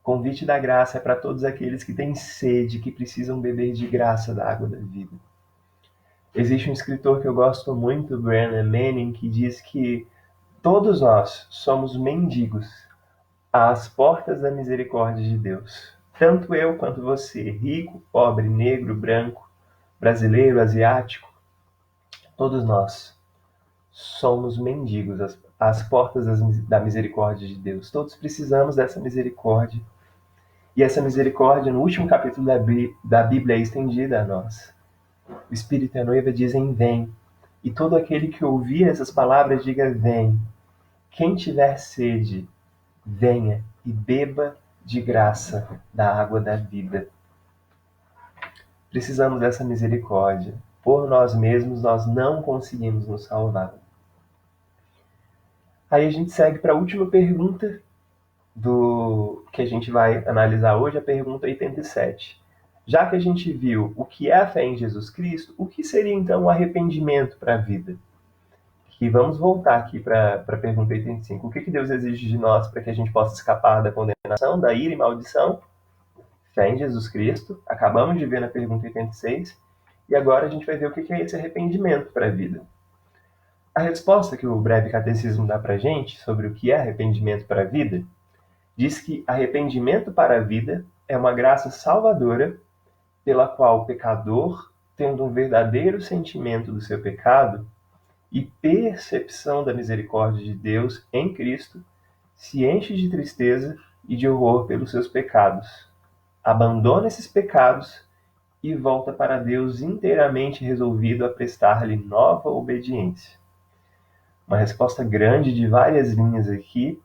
O convite da graça é para todos aqueles que têm sede, que precisam beber de graça da água da vida. Existe um escritor que eu gosto muito, Brennan Manning, que diz que todos nós somos mendigos às portas da misericórdia de Deus. Tanto eu quanto você, rico, pobre, negro, branco, brasileiro, asiático, todos nós somos mendigos às portas da misericórdia de Deus. Todos precisamos dessa misericórdia. E essa misericórdia, no último capítulo da Bíblia, é estendida a nós. O Espírito e a noiva dizem: vem. E todo aquele que ouvir essas palavras, diga: vem. Quem tiver sede, venha e beba de graça da água da vida. Precisamos dessa misericórdia. Por nós mesmos, nós não conseguimos nos salvar. Aí a gente segue para a última pergunta que a gente vai analisar hoje, a pergunta 87. Já que a gente viu o que é a fé em Jesus Cristo, o que seria então o arrependimento para a vida? E vamos voltar aqui para a pergunta 85. O que Deus exige de nós para que a gente possa escapar da condenação, da ira e maldição? Fé em Jesus Cristo. Acabamos de ver na pergunta 86. E agora a gente vai ver o que é esse arrependimento para a vida. A resposta que o breve catecismo dá para a gente sobre o que é arrependimento para a vida diz que arrependimento para a vida é uma graça salvadora pela qual o pecador, tendo um verdadeiro sentimento do seu pecado e percepção da misericórdia de Deus em Cristo, se enche de tristeza e de horror pelos seus pecados, abandona esses pecados e volta para Deus inteiramente resolvido a prestar-lhe nova obediência. Uma resposta grande de várias linhas aqui.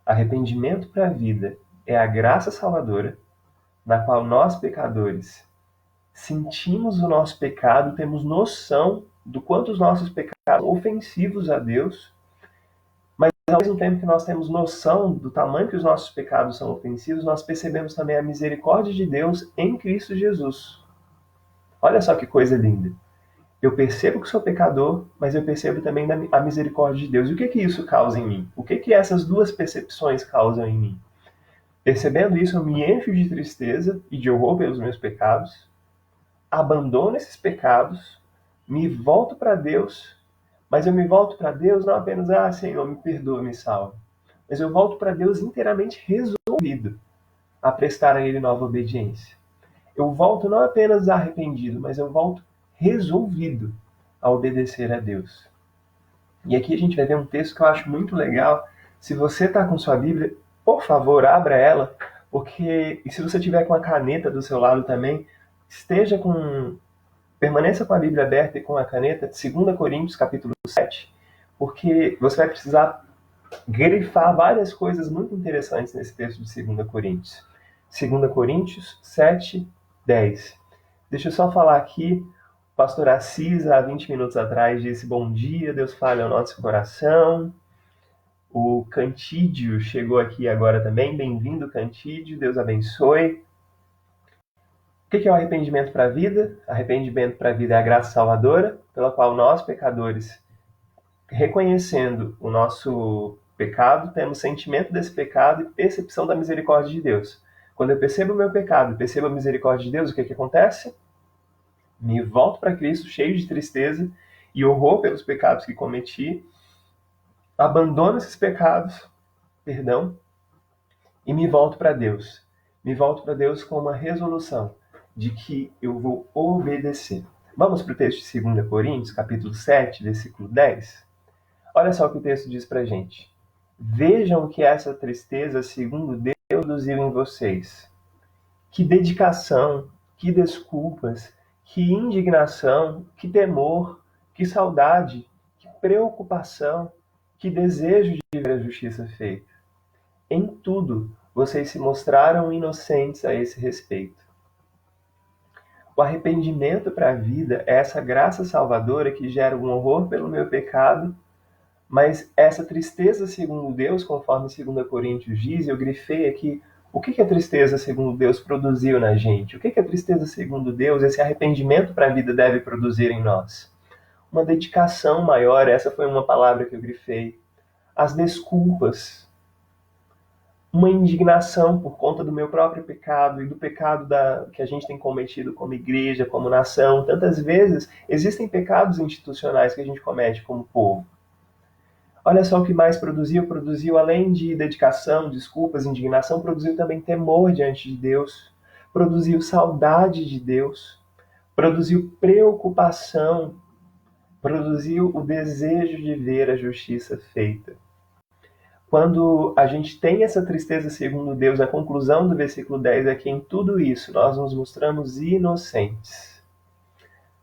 Arrependimento para a vida é a graça salvadora, na qual nós, pecadores, sentimos o nosso pecado, temos noção do quanto os nossos pecados são ofensivos a Deus, mas ao mesmo tempo que nós temos noção do tamanho que os nossos pecados são ofensivos, nós percebemos também a misericórdia de Deus em Cristo Jesus. Olha só que coisa linda. Eu percebo que sou pecador, mas eu percebo também a misericórdia de Deus. E o que isso causa em mim? O que essas duas percepções causam em mim? Percebendo isso, eu me encho de tristeza e de horror pelos meus pecados, abandono esses pecados, me volto para Deus, mas eu me volto para Deus não apenas, Senhor, me perdoa, me salva, mas eu volto para Deus inteiramente resolvido a prestar a Ele nova obediência. Eu volto não apenas arrependido, mas eu volto resolvido a obedecer a Deus. E aqui a gente vai ver um texto que eu acho muito legal. Se você está com sua Bíblia, por favor, abra ela, e se você tiver com a caneta do seu lado também, permaneça com a Bíblia aberta e com a caneta, 2 Coríntios capítulo 7, porque você vai precisar grifar várias coisas muito interessantes nesse texto de 2 Coríntios. 2 Coríntios 7, 10. Deixa eu só falar aqui, o pastor Assis, há 20 minutos atrás, disse: bom dia, Deus fale ao nosso coração. O Cantídio chegou aqui agora também, bem-vindo, Cantídio, Deus abençoe. O que é o arrependimento para a vida? Arrependimento para a vida é a graça salvadora, pela qual nós, pecadores, reconhecendo o nosso pecado, temos sentimento desse pecado e percepção da misericórdia de Deus. Quando eu percebo o meu pecado e percebo a misericórdia de Deus, o que acontece? Me volto para Cristo cheio de tristeza e horror pelos pecados que cometi, abandono esses pecados, e me volto para Deus. Me volto para Deus com uma resolução de que eu vou obedecer. Vamos para o texto de 2 Coríntios, capítulo 7, versículo 10? Olha só o que o texto diz para a gente. Vejam que essa tristeza, segundo Deus, produziu em vocês. Que dedicação, que desculpas, que indignação, que temor, que saudade, que preocupação, que desejo de ver a justiça feita. Em tudo, vocês se mostraram inocentes a esse respeito. O arrependimento para a vida é essa graça salvadora que gera um horror pelo meu pecado, mas essa tristeza segundo Deus, conforme 2 Coríntios diz, eu grifei aqui, o que a tristeza segundo Deus produziu na gente? O que a tristeza segundo Deus, esse arrependimento para a vida deve produzir em nós? Uma dedicação maior, essa foi uma palavra que eu grifei. As desculpas, uma indignação por conta do meu próprio pecado e do pecado que a gente tem cometido como igreja, como nação. Tantas vezes existem pecados institucionais que a gente comete como povo. Olha só o que mais produziu. Produziu, além de dedicação, desculpas, indignação, produziu também temor diante de Deus. Produziu saudade de Deus. Produziu preocupação. Produziu o desejo de ver a justiça feita. Quando a gente tem essa tristeza segundo Deus, a conclusão do versículo 10 é que em tudo isso nós nos mostramos inocentes.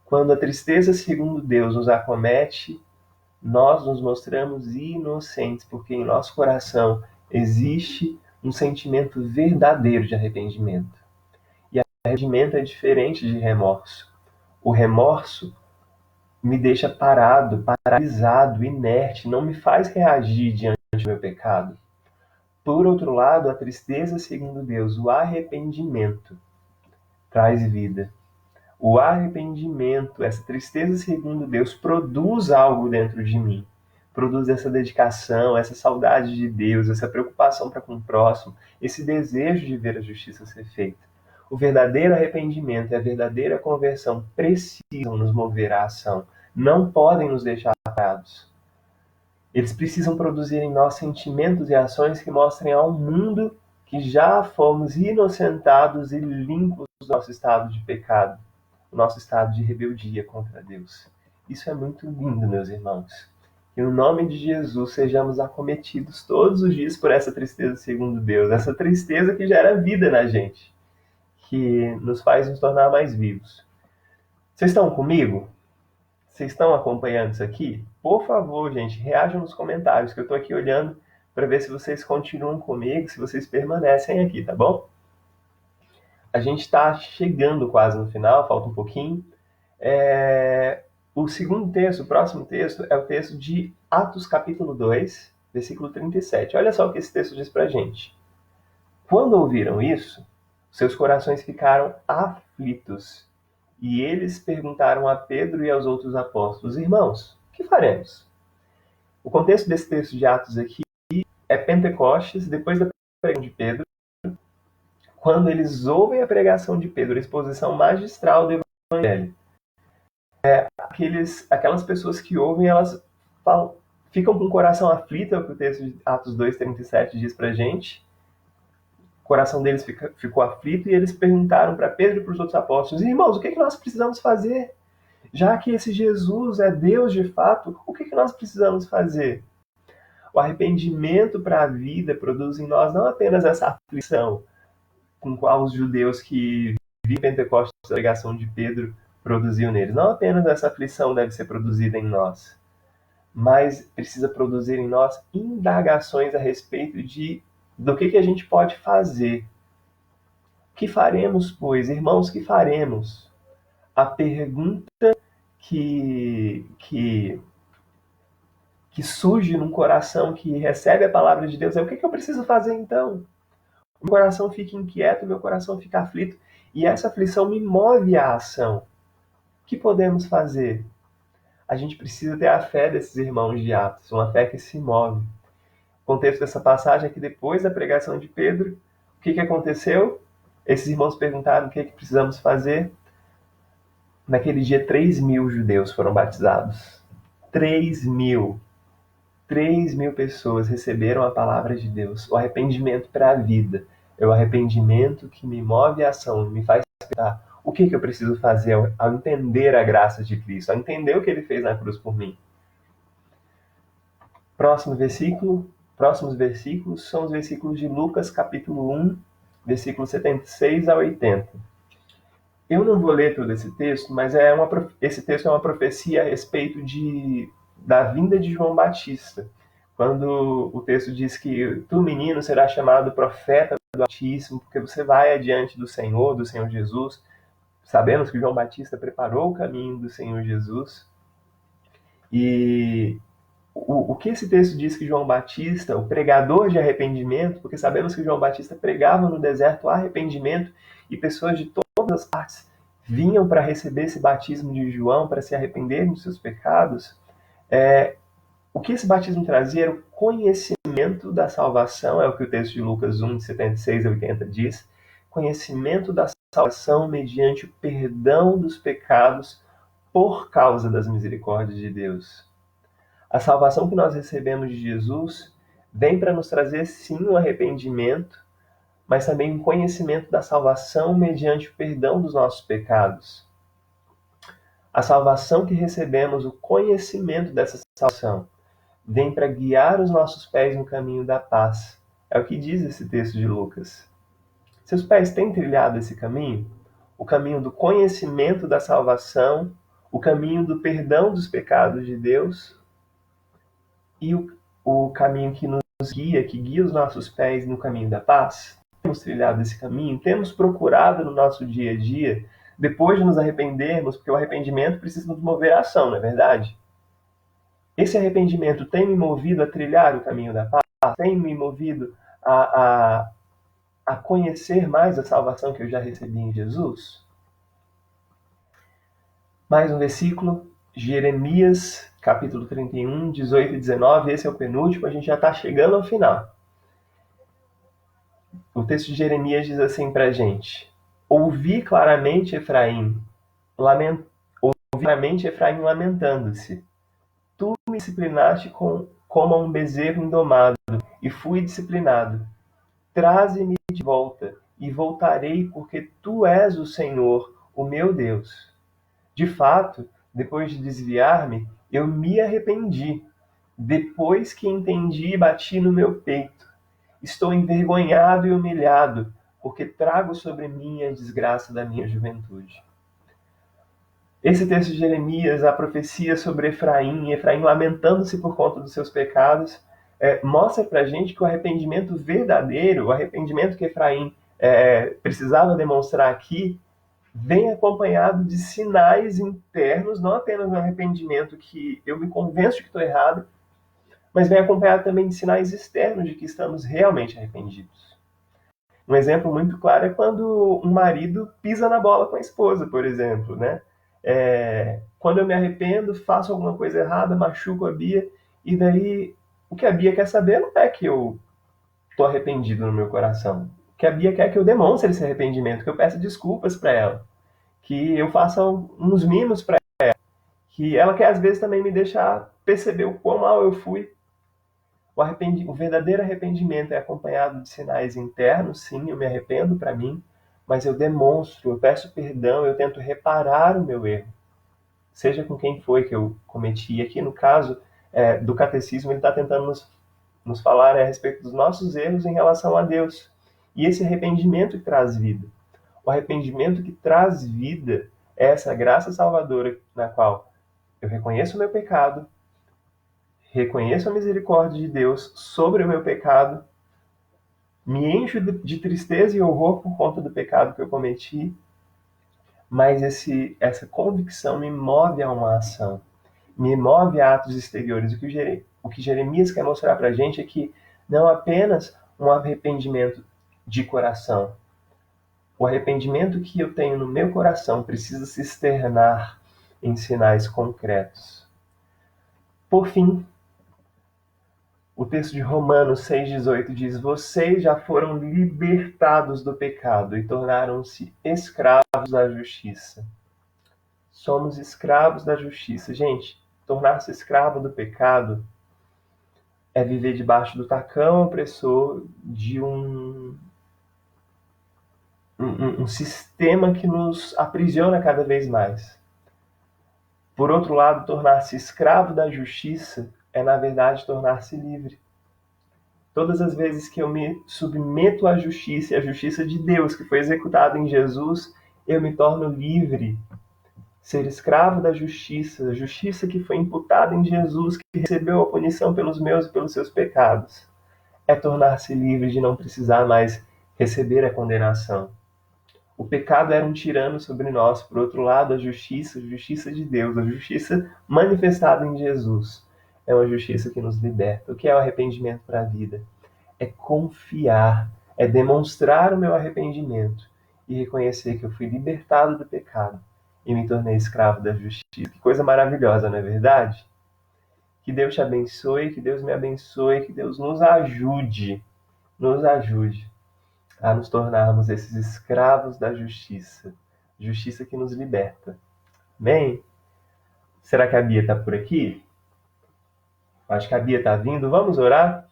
Quando a tristeza segundo Deus nos acomete, nós nos mostramos inocentes, porque em nosso coração existe um sentimento verdadeiro de arrependimento. E arrependimento é diferente de remorso. O remorso me deixa parado, paralisado, inerte, não me faz reagir diante do meu pecado. Por outro lado, a tristeza segundo Deus, o arrependimento, traz vida. O arrependimento, essa tristeza segundo Deus, produz algo dentro de mim. Produz essa dedicação, essa saudade de Deus, essa preocupação para com o próximo, esse desejo de ver a justiça ser feita. O verdadeiro arrependimento e a verdadeira conversão precisam nos mover à ação. Não podem nos deixar parados. Eles precisam produzir em nós sentimentos e ações que mostrem ao mundo que já fomos inocentados e limpos do nosso estado de pecado, do nosso estado de rebeldia contra Deus. Isso é muito lindo, meus irmãos. Que no nome de Jesus sejamos acometidos todos os dias por essa tristeza segundo Deus, essa tristeza que gera vida na gente, que nos faz nos tornar mais vivos. Vocês estão comigo? Vocês estão acompanhando isso aqui? Por favor, gente, reajam nos comentários, que eu estou aqui olhando para ver se vocês continuam comigo, se vocês permanecem aqui, tá bom? A gente está chegando quase no final, falta um pouquinho. O segundo texto, o próximo texto, é o texto de Atos capítulo 2, versículo 37. Olha só o que esse texto diz para a gente. Quando ouviram isso, seus corações ficaram aflitos. E eles perguntaram a Pedro e aos outros apóstolos: irmãos, o que faremos? O contexto desse texto de Atos aqui é Pentecostes, depois da pregação de Pedro, quando eles ouvem a pregação de Pedro, a exposição magistral do Evangelho. Aquelas pessoas que ouvem, elas ficam com o coração aflito, é o que o texto de Atos 2,37 diz pra gente. O coração deles ficou aflito e eles perguntaram para Pedro e para os outros apóstolos: irmãos, o que nós precisamos fazer? Já que esse Jesus é Deus de fato, o que nós precisamos fazer? O arrependimento para a vida produz em nós não apenas essa aflição com qual os judeus que viram Pentecostes, a pregação de Pedro, produziu neles. Não apenas essa aflição deve ser produzida em nós, mas precisa produzir em nós indagações a respeito do que a gente pode fazer. Que faremos, pois? Irmãos, que faremos? A pergunta que surge num coração que recebe a palavra de Deus é: o que eu preciso fazer então? O meu coração fica inquieto, o meu coração fica aflito, e essa aflição me move à ação. O que podemos fazer? A gente precisa ter a fé desses irmãos de Atos, uma fé que se move. O contexto dessa passagem é que depois da pregação de Pedro, o que aconteceu? Esses irmãos perguntaram o que precisamos fazer. Naquele dia, 3.000 judeus foram batizados. 3.000 pessoas receberam a palavra de Deus. O arrependimento para a vida é o arrependimento que me move à ação, me faz pensar o que eu preciso fazer ao entender a graça de Cristo, ao entender o que Ele fez na cruz por mim. Próximos versículos são os versículos de Lucas, capítulo 1, versículos 76 a 80. Eu não vou ler todo esse texto, mas esse texto é uma profecia a respeito da vinda de João Batista. Quando o texto diz que tu, menino, será chamado profeta do Altíssimo, porque você vai adiante do Senhor Jesus, Sabemos que João Batista preparou o caminho do Senhor Jesus. E o que esse texto diz que João Batista, o pregador de arrependimento, porque sabemos que João Batista pregava no deserto arrependimento e pessoas de todas as partes vinham para receber esse batismo de João, para se arrependerem dos seus pecados. O que esse batismo trazia era o conhecimento da salvação, é o que o texto de Lucas 1, de 76 a 80 diz, conhecimento da salvação mediante o perdão dos pecados por causa das misericórdias de Deus. A salvação que nós recebemos de Jesus vem para nos trazer, sim, um arrependimento, mas também um conhecimento da salvação mediante o perdão dos nossos pecados. A salvação que recebemos, o conhecimento dessa salvação, vem para guiar os nossos pés no caminho da paz. É o que diz esse texto de Lucas. Seus pés têm trilhado esse caminho? O caminho do conhecimento da salvação, o caminho do perdão dos pecados de Deus e o caminho que nos guia, que guia os nossos pés no caminho da paz? Temos trilhado esse caminho? Temos procurado no nosso dia a dia, depois de nos arrependermos, porque o arrependimento precisa nos mover à ação, não é verdade? Esse arrependimento tem me movido a trilhar o caminho da paz? Tem me movido a conhecer mais a salvação que eu já recebi em Jesus? Mais um versículo, Jeremias, capítulo 31, 18 e 19. Esse é o penúltimo, a gente já está chegando ao final. O texto de Jeremias diz assim para a gente: ouvi claramente Efraim lamentando-se. Tu me disciplinaste como a um bezerro indomado, e fui disciplinado. Traze-me de volta, e voltarei, porque tu és o Senhor, o meu Deus. De fato, depois de desviar-me, eu me arrependi. Depois que entendi, bati no meu peito. Estou envergonhado e humilhado, porque trago sobre mim a desgraça da minha juventude. Esse texto de Jeremias, a profecia sobre Efraim lamentando-se por conta dos seus pecados, mostra para a gente que o arrependimento verdadeiro, o arrependimento que Efraim precisava demonstrar aqui, vem acompanhado de sinais internos, não apenas no arrependimento que eu me convenço de que estou errado, mas vem acompanhado também de sinais externos de que estamos realmente arrependidos. Um exemplo muito claro é quando um marido pisa na bola com a esposa, por exemplo, né? Quando eu me arrependo, faço alguma coisa errada, machuco a Bia, e daí o que a Bia quer saber não é que eu estou arrependido no meu coração. O que a Bia quer é que eu demonstre esse arrependimento, que eu peça desculpas para ela, que eu faça uns mimos para ela, que ela quer às vezes também me deixar perceber o quão mal eu fui. O verdadeiro arrependimento é acompanhado de sinais internos, sim, eu me arrependo para mim, mas eu demonstro, eu peço perdão, eu tento reparar o meu erro, seja com quem foi que eu cometi. E aqui no caso do catecismo, ele está tentando nos falar a respeito dos nossos erros em relação a Deus. E esse arrependimento que traz vida. O arrependimento que traz vida é essa graça salvadora na qual eu reconheço o meu pecado, reconheço a misericórdia de Deus sobre o meu pecado, me encho de tristeza e horror por conta do pecado que eu cometi, mas essa convicção me move a uma ação, me move a atos exteriores. O que Jeremias quer mostrar para a gente é que não apenas um arrependimento de coração. O arrependimento que eu tenho no meu coração precisa se externar em sinais concretos. Por fim, o texto de Romanos 6,18 diz: vocês já foram libertados do pecado e tornaram-se escravos da justiça. Somos escravos da justiça. Gente, tornar-se escravo do pecado é viver debaixo do tacão opressor de um sistema que nos aprisiona cada vez mais. Por outro lado, tornar-se escravo da justiça é, na verdade, tornar-se livre. Todas as vezes que eu me submeto à justiça, e à justiça de Deus, que foi executada em Jesus, eu me torno livre. Ser escravo da justiça, a justiça que foi imputada em Jesus, que recebeu a punição pelos meus e pelos seus pecados, é tornar-se livre de não precisar mais receber a condenação. O pecado era um tirano sobre nós, por outro lado, a justiça de Deus, a justiça manifestada em Jesus, é uma justiça que nos liberta. O que é o arrependimento para a vida? É confiar, é demonstrar o meu arrependimento e reconhecer que eu fui libertado do pecado e me tornei escravo da justiça. Que coisa maravilhosa, não é verdade? Que Deus te abençoe, que Deus me abençoe, que Deus nos ajude a nos tornarmos esses escravos da justiça, justiça que nos liberta. Amém? Será que a Bia está por aqui? Acho que a Bia está vindo. Vamos orar?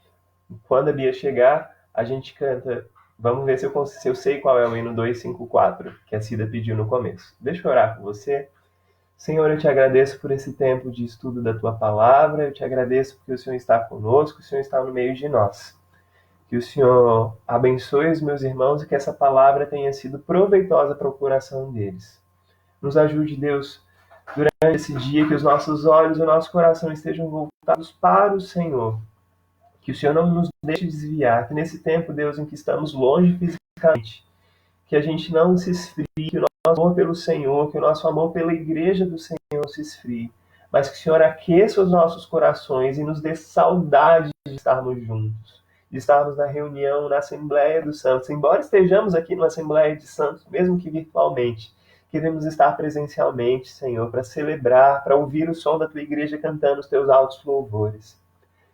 Quando a Bia chegar, a gente canta. Vamos ver se eu sei qual é o hino 254, que a Cida pediu no começo. Deixa eu orar com você. Senhor, eu te agradeço por esse tempo de estudo da tua palavra. Eu te agradeço porque o Senhor está conosco, o Senhor está no meio de nós. Que o Senhor abençoe os meus irmãos e que essa palavra tenha sido proveitosa para o coração deles. Nos ajude, Deus, durante esse dia, que os nossos olhos e o nosso coração estejam voltados para o Senhor. Que o Senhor não nos deixe desviar, que nesse tempo, Deus, em que estamos longe fisicamente, que a gente não se esfrie, que o nosso amor pelo Senhor, que o nosso amor pela igreja do Senhor se esfrie, mas que o Senhor aqueça os nossos corações e nos dê saudade de estarmos juntos, de estarmos na reunião, na Assembleia dos Santos. Embora estejamos aqui na Assembleia de Santos, mesmo que virtualmente, queremos estar presencialmente, Senhor, para celebrar, para ouvir o som da tua igreja cantando os teus altos louvores.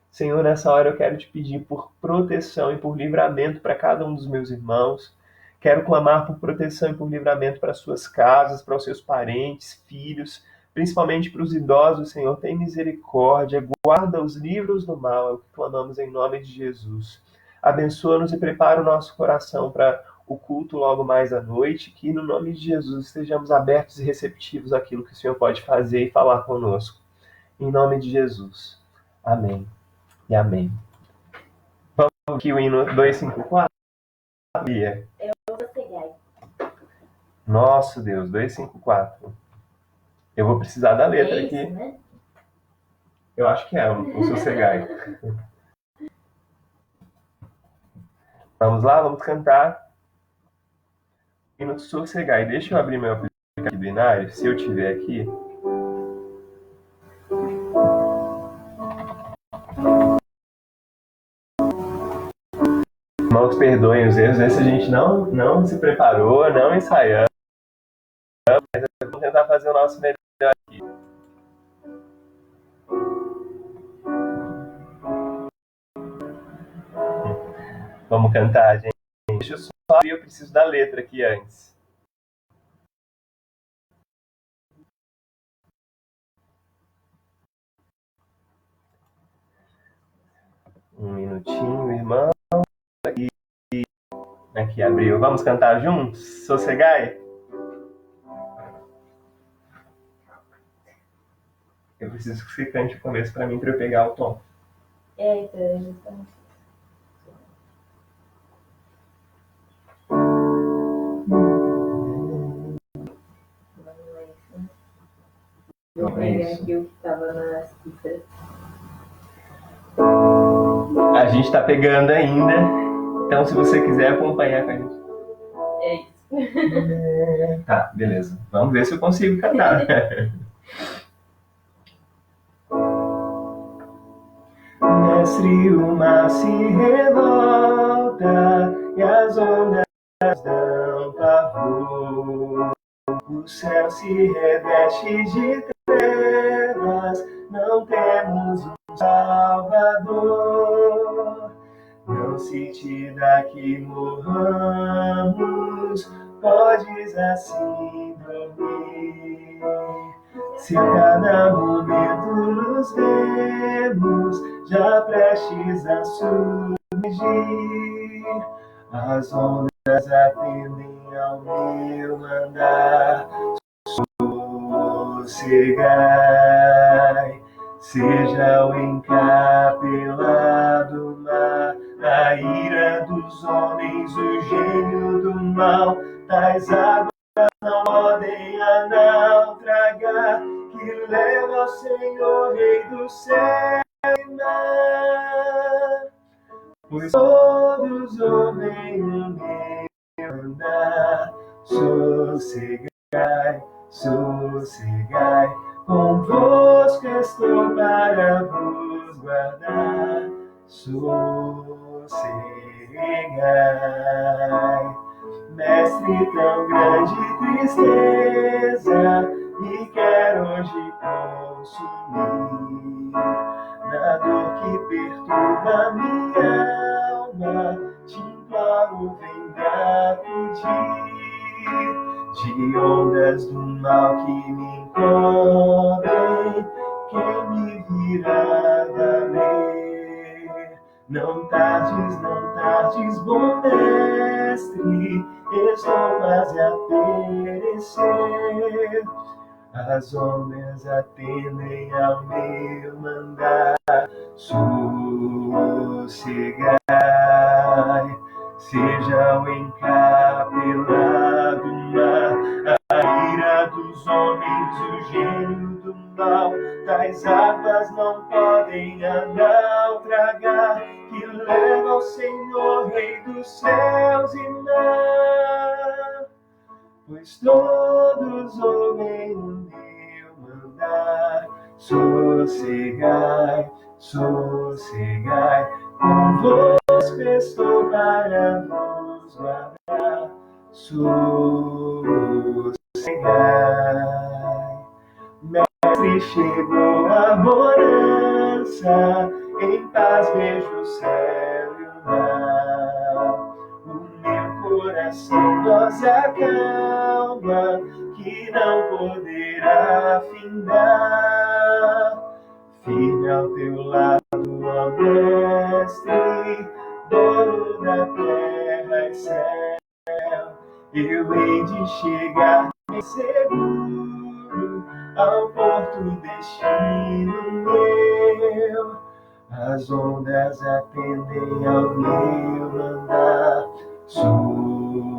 Senhor, nessa hora eu quero te pedir por proteção e por livramento para cada um dos meus irmãos. Quero clamar por proteção e por livramento para as suas casas, para os seus parentes, filhos, principalmente para os idosos. Senhor, tem misericórdia, guarda os livros do mal, é o que clamamos em nome de Jesus. Abençoa-nos e prepara o nosso coração para o culto logo mais à noite, que no nome de Jesus estejamos abertos e receptivos àquilo que o Senhor pode fazer e falar conosco. Em nome de Jesus. Amém. E amém. Vamos aqui o hino 254, Bia. Eu vou pegar. Nosso Deus, 254. Eu vou precisar da letra É isso, aqui. né? Eu acho que é o Sossegai. Vamos lá, vamos cantar. Hino do Sossegai. Deixa eu abrir meu aplicativo binário, se eu tiver aqui. Irmãos, perdoem os erros. Esse a gente não se preparou, não ensaiamos. Mas vamos tentar fazer o nosso melhor aqui. Vamos cantar, gente. Deixa eu só abrir, eu preciso da letra aqui antes. Um minutinho, irmão. Aqui abriu. Vamos cantar juntos? Sossegai? Eu preciso que você cante o começo para mim, para eu pegar o tom. Então, justamente. Vou pegar aqui o que estava nas fitas. A gente está pegando ainda, então se você quiser acompanhar com a gente. É isso. Tá, beleza. Vamos ver se eu consigo cantar. Mestre, o mar se revolta e as ondas dão pavor. O céu se reveste de trevas, não temos um Salvador. Não se te dá que morramos, podes assim dormir. Se a cada momento nos vemos, já prestes a surgir, as ondas atendem ao meu mandar. Sossegai, seja o encapelado mar, a ira dos homens, o gênio do mal, tais águas não podem a naufragar, que leva ao Senhor, Rei do céu e mar. Pois todos ouvem o meu andar, sossegai, sossegai, convosco estou para vos guardar, sossegai. Mestre, tão grande tristeza me quer hoje consumir, na dor que perturba minha alma, te imploro, vem me acudir, de ondas do mal que me encobrem, quem me virá valer? Não tardes, bom mestre, estou quase a perecer. As ondas atendem ao meu mandar, sossegai. Seja o encapelado mar, a ira dos homens, o gênio do mal, tais águas não podem a naufragar, que leva ao Senhor, Rei dos céus e mar. Pois todos ouvem o meu mandar, sossegai, sossegai, convosco estou para vos guardar, sossegai. Mestre, chegou a bonança, em paz vejo o céu e o mar. O meu coração vós acalma, que não poderá findar. Firme ao teu lado, ó Mestre, dono da terra e céu, eu hei de chegar bem seguro ao porto destino meu. As ondas atendem ao meu mandar, sossegai.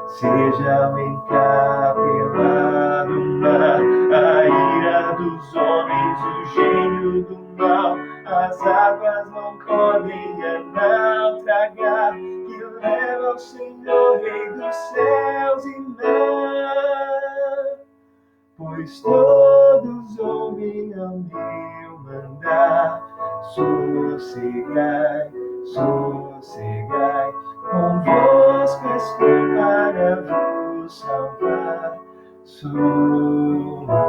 Seja o encapelado mar, a ira dos homens, o gênio do mal, as águas não podem a naufragar, que leva ao Senhor, Rei dos céus e mar. Pois todos ouvem ao meu mandar, sossegai, sossegai, convosco estou para vos salvar, sossegai.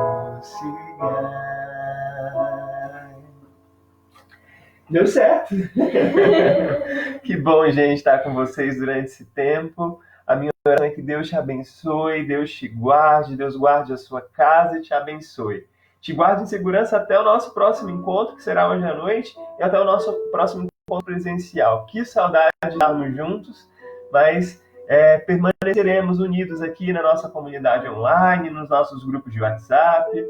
Deu certo! Que bom, gente, estar com vocês durante esse tempo. A minha oração é que Deus te abençoe, Deus te guarde, Deus guarde a sua casa e te abençoe. Te guarde em segurança até o nosso próximo encontro, que será hoje à noite, e até o nosso próximo encontro presencial. Que saudade de estarmos juntos, mas permaneceremos unidos aqui na nossa comunidade online, nos nossos grupos de WhatsApp.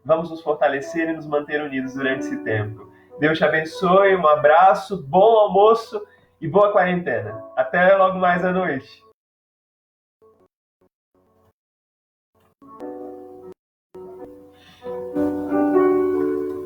Vamos nos fortalecer e nos manter unidos durante esse tempo. Deus te abençoe, um abraço, bom almoço e boa quarentena. Até logo mais à noite.